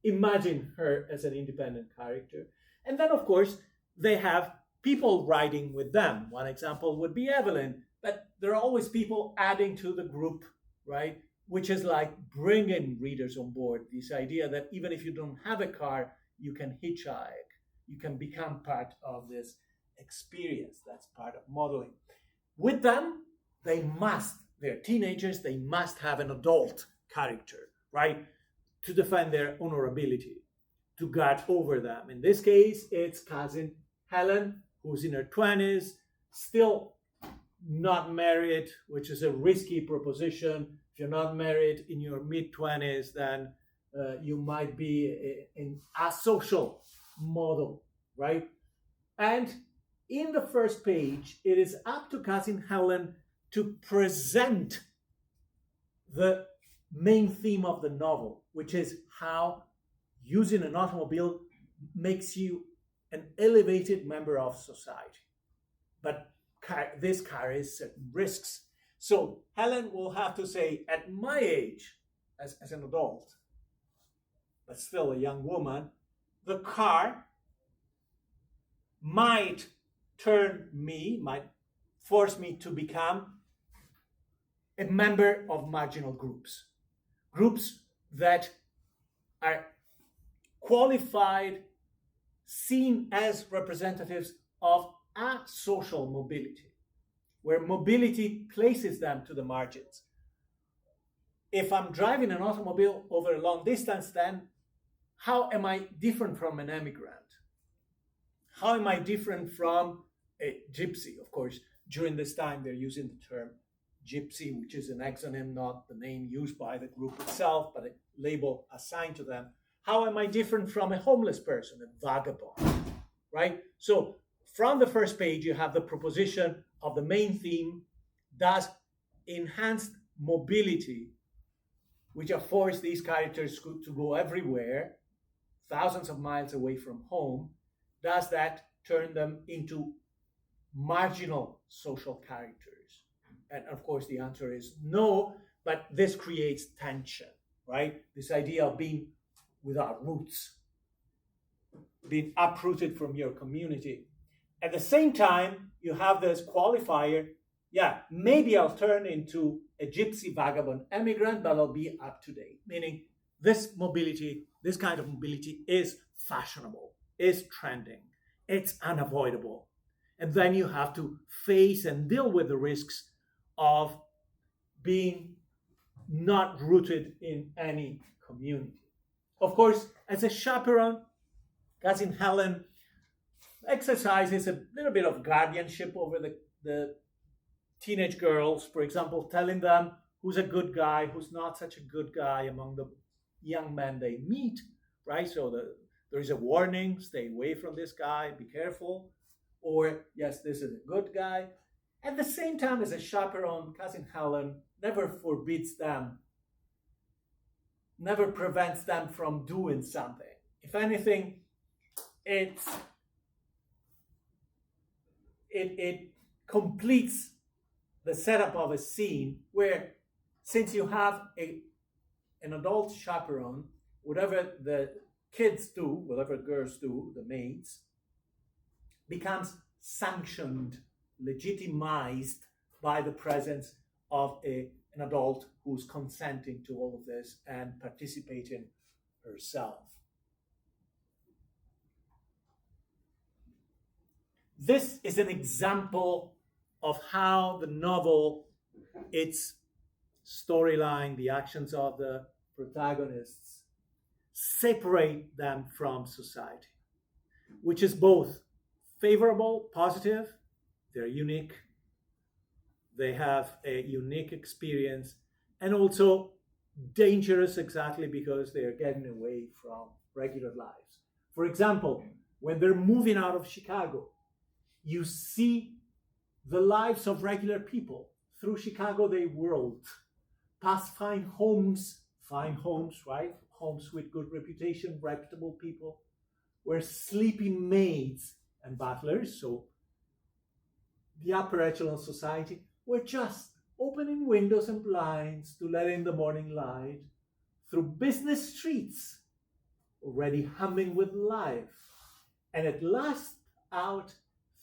imagine her as an independent character. And then, of course, they have people writing with them. One example would be Evelyn, but there are always people adding to the group, right? Which is like bringing readers on board. This idea that even if you don't have a car, you can hitchhike, you can become part of this experience. That's part of modeling. With them, they're teenagers, they must have an adult character, right? To defend their honorability, to guard over them. In this case, it's cousin Helen, who's in her 20s, still not married, which is a risky proposition. If you're not married in your mid-20s, then you might be an asocial model, right? And in the first page, it is up to cousin Helen to present the main theme of the novel, which is how using an automobile makes you an elevated member of society. But this carries certain risks. So Helen will have to say, at my age, as an adult, but still a young woman, the car might force me to become a member of marginal groups that are qualified, seen as representatives of asocial mobility, where mobility places them to the margins. If I'm driving an automobile over a long distance, then how am I different from an immigrant? How am I different from a gypsy? Of course, during this time, they're using the term gypsy, which is an exonym, not the name used by the group itself, but a label assigned to them. How am I different from a homeless person, a vagabond, right? So from the first page, you have the proposition of the main theme, thus enhanced mobility, which affords these characters to go everywhere, thousands of miles away from home. Does that turn them into marginal social characters? And of course, the answer is no, but this creates tension, right? This idea of being without roots, being uprooted from your community. At the same time, you have this qualifier, yeah, maybe I'll turn into a gypsy vagabond immigrant, but I'll be up to date, meaning this mobility, this kind of mobility is fashionable, is trending, it's unavoidable. And then you have to face and deal with the risks of being not rooted in any community. Of course, as a chaperone, cousin Helen exercises a little bit of guardianship over the teenage girls, for example, telling them who's a good guy, who's not such a good guy among the young men they meet, right? So there is a warning, stay away from this guy, be careful, or yes, this is a good guy. At the same time, as a chaperone, Cousin Helen never forbids them, never prevents them from doing something. If anything, it completes the setup of a scene where, since you have an adult chaperone, whatever the kids do, whatever girls do, the maids, becomes sanctioned, legitimized by the presence of an adult who's consenting to all of this and participating herself. This is an example of how the novel, its storyline, the actions of the protagonists, separate them from society, which is both favorable, positive, they're unique, they have a unique experience, and also dangerous exactly because they are getting away from regular lives. For example, when they're moving out of Chicago, you see the lives of regular people. Through Chicago, they whirled past fine homes, right? Homes with good reputation, reputable people, where sleeping maids and butlers, so the upper echelon society, were just opening windows and blinds to let in the morning light through business streets, already humming with life, and at last out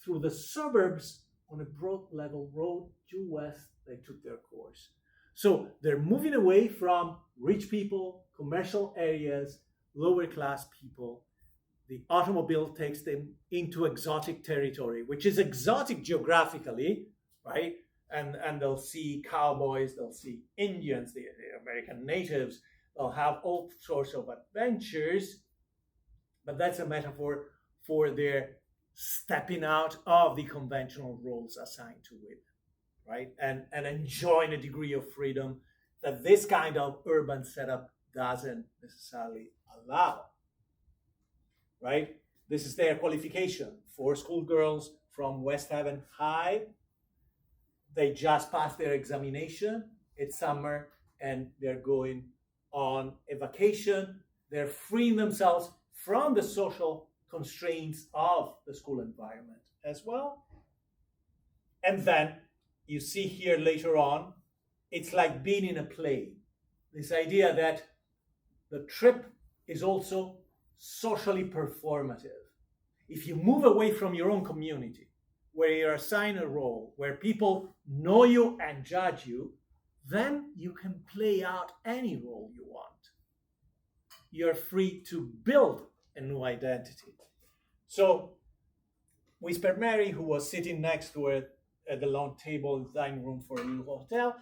through the suburbs on a broad level road due west. They took their course. So they're moving away from rich people, commercial areas, lower class people. The automobile takes them into exotic territory, which is exotic geographically, right? And they'll see cowboys, they'll see Indians, the American natives, they'll have all sorts of adventures, but that's a metaphor for their stepping out of the conventional roles assigned to it, right? And enjoying a degree of freedom that this kind of urban setup doesn't necessarily allow, right? This is their qualification. 4 schoolgirls from West Haven High. They just passed their examination. It's summer and they're going on a vacation. They're freeing themselves from the social constraints of the school environment as well. And then you see here later on, it's like being in a play. This idea that the trip is also socially performative. If you move away from your own community, where you're assigned a role, where people know you and judge you, then you can play out any role you want. You're free to build a new identity. So Whisper Mary, who was sitting next to it at the long table in the dining room for a little hotel,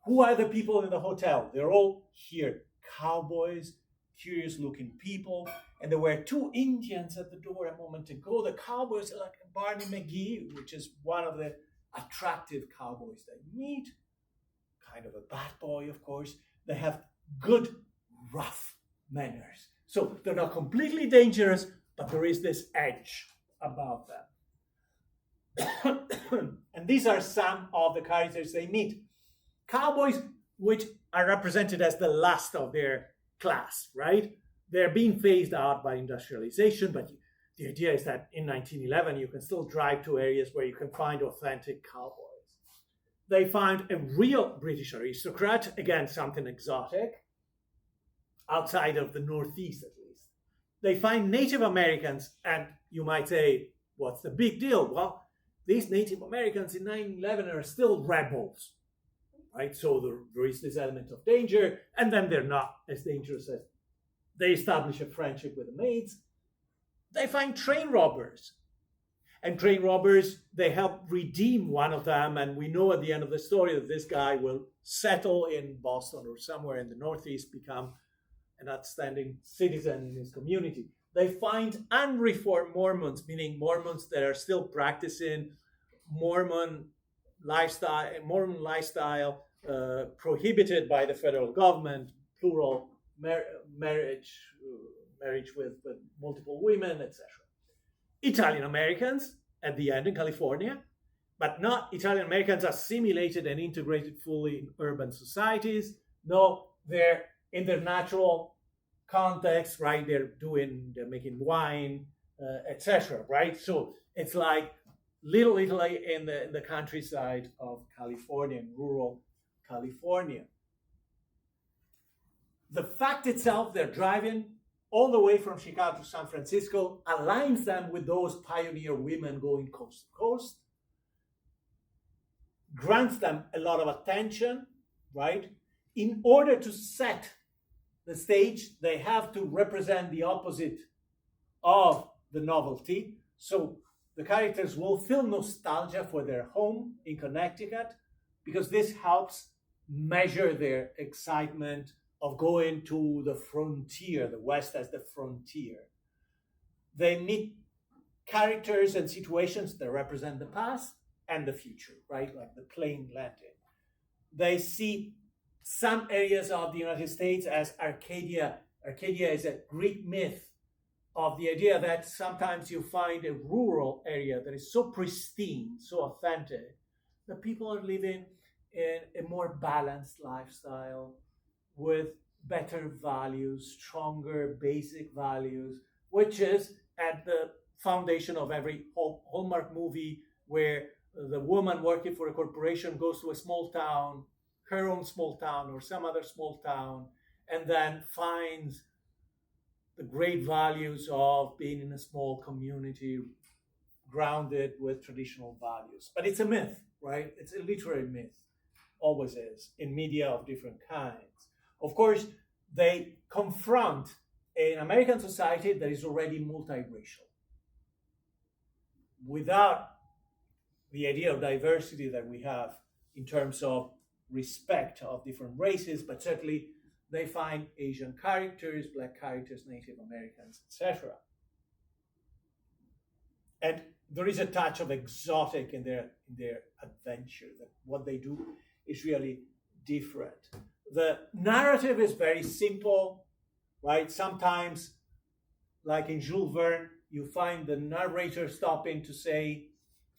who are the people in the hotel? They're all here, cowboys, curious-looking people, and there were 2 Indians at the door a moment ago. The cowboys are like Barney McGee, which is one of the attractive cowboys that you meet. Kind of a bad boy, of course. They have good, rough manners. So they're not completely dangerous, but there is this edge about them. And these are some of the characters they meet. Cowboys, which are represented as the last of their class, right? They're being phased out by industrialization, but the idea is that in 1911, you can still drive to areas where you can find authentic cowboys. They find a real British aristocrat, again, something exotic, outside of the Northeast at least. They find Native Americans, and you might say, what's the big deal? Well, these Native Americans in 9/11 are still rebels, right? So there is this element of danger, and then they're not as dangerous as they establish a friendship with the Maids. They find train robbers. And train robbers, they help redeem one of them, and we know at the end of the story that this guy will settle in Boston or somewhere in the Northeast, become an outstanding citizen in his community. They find unreformed Mormons, meaning Mormons that are still practicing Mormon lifestyle, prohibited by the federal government, plural marriage marriage with multiple women, etc. Italian Americans at the end in California, but not Italian Americans assimilated and integrated fully in urban societies. No, they're in their natural context, right? They're making wine, etc. Right? So it's like Little Italy in the countryside of California, in rural California. The fact itself, they're driving all the way from Chicago to San Francisco, aligns them with those pioneer women going coast to coast, grants them a lot of attention, right? In order to set the stage, they have to represent the opposite of the novelty. So the characters will feel nostalgia for their home in Connecticut because this helps measure their excitement of going to the frontier, the West as the frontier. They meet characters and situations that represent the past and the future, right? Like the plane landing. They see some areas of the United States as Arcadia. Arcadia is a Greek myth of the idea that sometimes you find a rural area that is so pristine, so authentic, that people are living in a more balanced lifestyle with better values, stronger basic values, which is at the foundation of every Hallmark movie where the woman working for a corporation goes to a small town, her own small town or some other small town, and then finds the great values of being in a small community grounded with traditional values. But it's a myth, right? It's a literary myth, always is, in media of different kinds. Of course, they confront an American society that is already multiracial. Without the idea of diversity that we have in terms of respect of different races, but certainly they find Asian characters, Black characters, Native Americans, etc. And there is a touch of exotic in their adventure. That what they do is really different. The narrative is very simple, right? Sometimes, like in Jules Verne, you find the narrator stopping to say,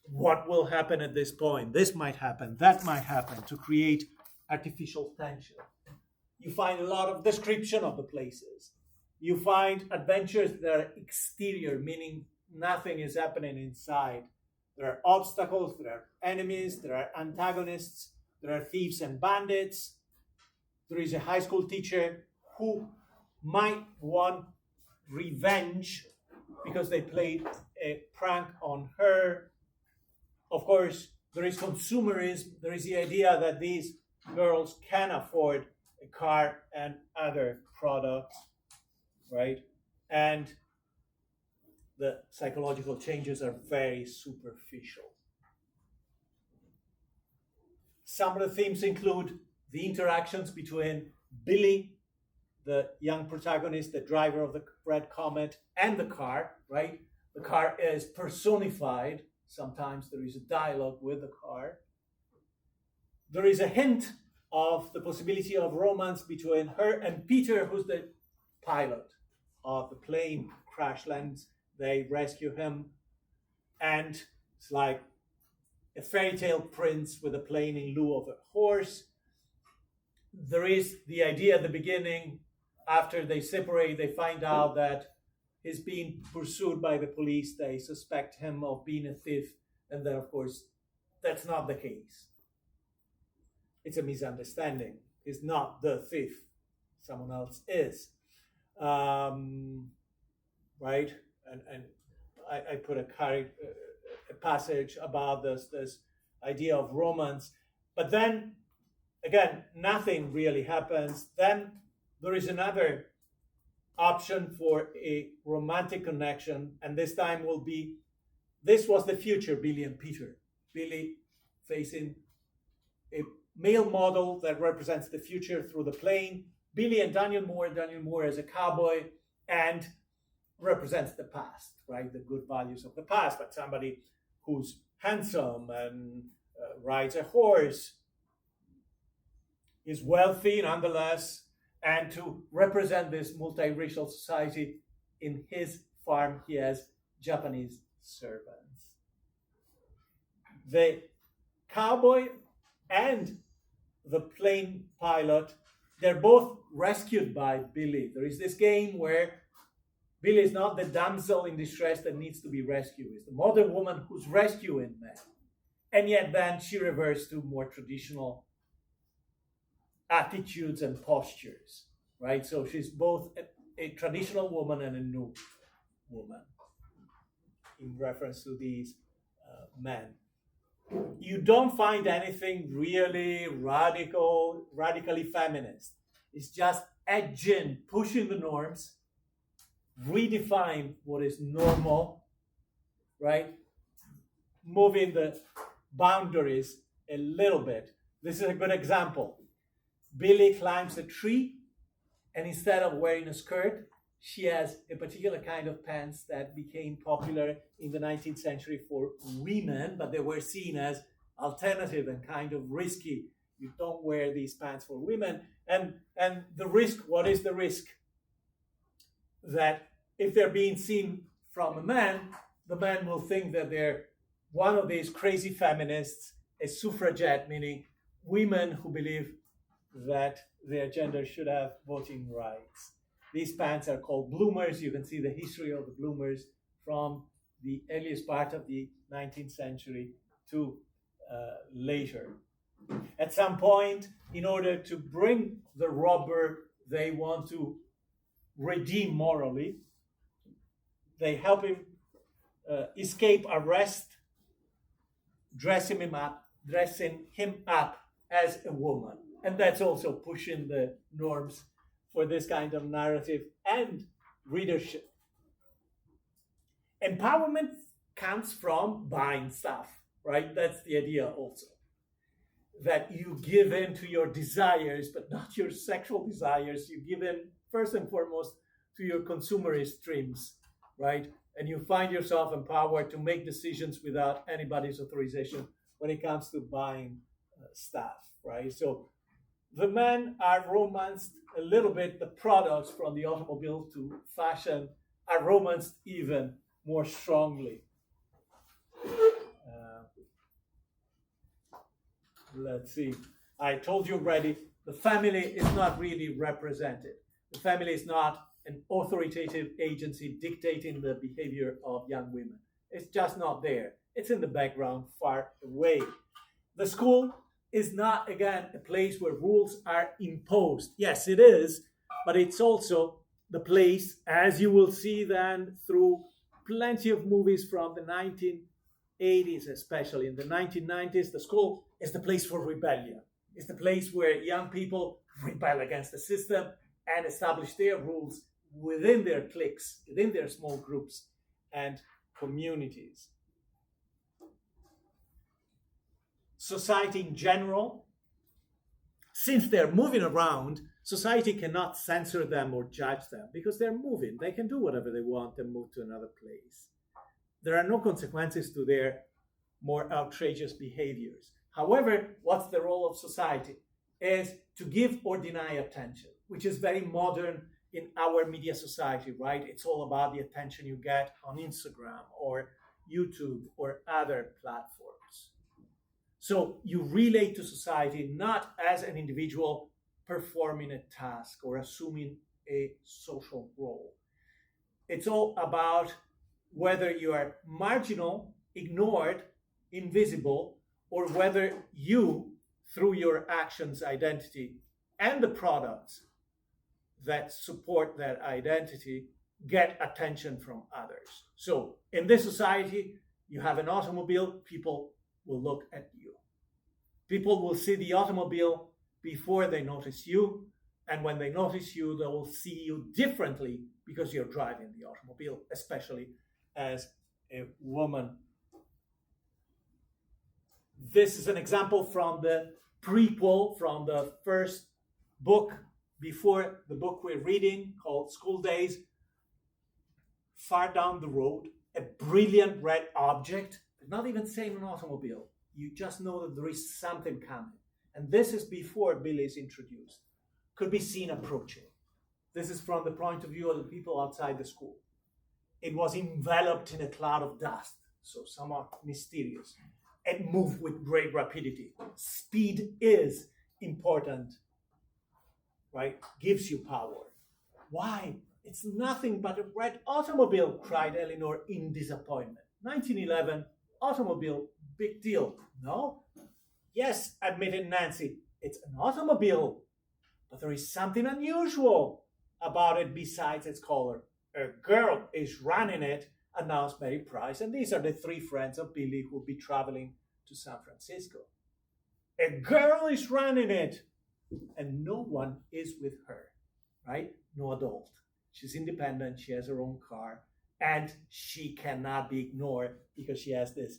what will happen at this point? This might happen, that might happen, to create artificial tension. You find a lot of description of the places. You find adventures that are exterior, meaning nothing is happening inside. There are obstacles, there are enemies, there are antagonists, there are thieves and bandits. There is a high school teacher who might want revenge because they played a prank on her. Of course, there is consumerism. There is the idea that these girls can afford a car and other products, right? And the psychological changes are very superficial. Some of the themes include the interactions between Billy, the young protagonist, the driver of the Red Comet, and the car, right? The car is personified. Sometimes there is a dialogue with the car. There is a hint of the possibility of romance between her and Peter, who's the pilot of the plane crash lands. They rescue him. And it's like a fairy tale prince with a plane in lieu of a horse. There is the idea at the beginning, after they separate, they find out that he's being pursued by the police. They suspect him of being a thief. And then, of course, that's not the case. It's a misunderstanding. He's not the thief. Someone else is. Right? And I put a passage about this idea of romance. But then, again, nothing really happens. Then there is another option for a romantic connection, and this time will be, this was the future, Billy and Peter. Billy facing a male model that represents the future through the plane. Billy and Daniel Moore as a cowboy, and represents the past, right? The good values of the past, but somebody who's handsome and rides a horse, is wealthy nonetheless, and to represent this multiracial society, in his farm he has Japanese servants. The cowboy and the plane pilot, they're both rescued by Billy. There is this game where Billy is not the damsel in distress that needs to be rescued. It's the modern woman who's rescuing men. And yet then she reverts to more traditional attitudes and postures, right? So she's both a traditional woman and a new woman in reference to these men. You don't find anything really radically feminist. It's just edging, pushing the norms, redefine what is normal, right? Moving the boundaries a little bit. This is a good example. Billy climbs a tree, and instead of wearing a skirt, she has a particular kind of pants that became popular in the 19th century for women, but they were seen as alternative and kind of risky. You don't wear these pants for women. And the risk, what is the risk? That if they're being seen from a man, the man will think that they're one of these crazy feminists, a suffragette, meaning women who believe that their gender should have voting rights. These pants are called bloomers. You can see the history of the bloomers from the earliest part of the 19th century to later. At some point, in order to bring the robber they want to redeem morally, they help him escape arrest, dressing him up as a woman. And that's also pushing the norms for this kind of narrative and readership. Empowerment comes from buying stuff, right? That's the idea also. That you give in to your desires, but not your sexual desires. You give in, first and foremost, to your consumerist dreams, right? And you find yourself empowered to make decisions without anybody's authorization when it comes to buying stuff, right? So the men are romanced a little bit. The products from the automobile to fashion are romanced even more strongly. Let's see. I told you already, the family is not really represented. The family is not an authoritative agency dictating the behavior of young women. It's just not there. It's in the background, far away. The school is not, again, a place where rules are imposed. Yes, it is, but it's also the place, as you will see then through plenty of movies from the 1980s, especially in the 1990s, the school is the place for rebellion. It's the place where young people rebel against the system and establish their rules within their cliques, within their small groups and communities. Society in general, since they're moving around, society cannot censor them or judge them because they're moving. They can do whatever they want and move to another place. There are no consequences to their more outrageous behaviors. However, what's the role of society? Is to give or deny attention, which is very modern in our media society, right? It's all about the attention you get on Instagram or YouTube or other platforms. So you relate to society not as an individual performing a task or assuming a social role. It's all about whether you are marginal, ignored, invisible, or whether you, through your actions, identity, and the products that support that identity, get attention from others. So in this society, you have an automobile, people will look at you. People will see the automobile before they notice you, and when they notice you, they will see you differently because you're driving the automobile, especially as a woman. This is an example from the prequel, from the first book before the book we're reading called School Days. Far down the road, a brilliant red object, not even saying an automobile. You just know that there is something coming. And this is before Billy is introduced. Could be seen approaching. This is from the point of view of the people outside the school. It was enveloped in a cloud of dust, so somewhat mysterious, and moved with great rapidity. Speed is important, right? Gives you power. Why? It's nothing but a red automobile, cried Eleanor in disappointment. 1911, automobile, big deal. No? Yes, admitted Nancy, it's an automobile, but there is something unusual about it besides its color. A girl is running it, announced Mary Price, and these are the three friends of Billy who will be traveling to San Francisco. A girl is running it, and no one is with her, right? No adult. She's independent, she has her own car, and she cannot be ignored because she has this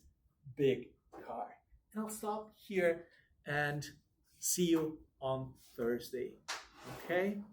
big car. And I'll stop here and see you on Thursday. Okay?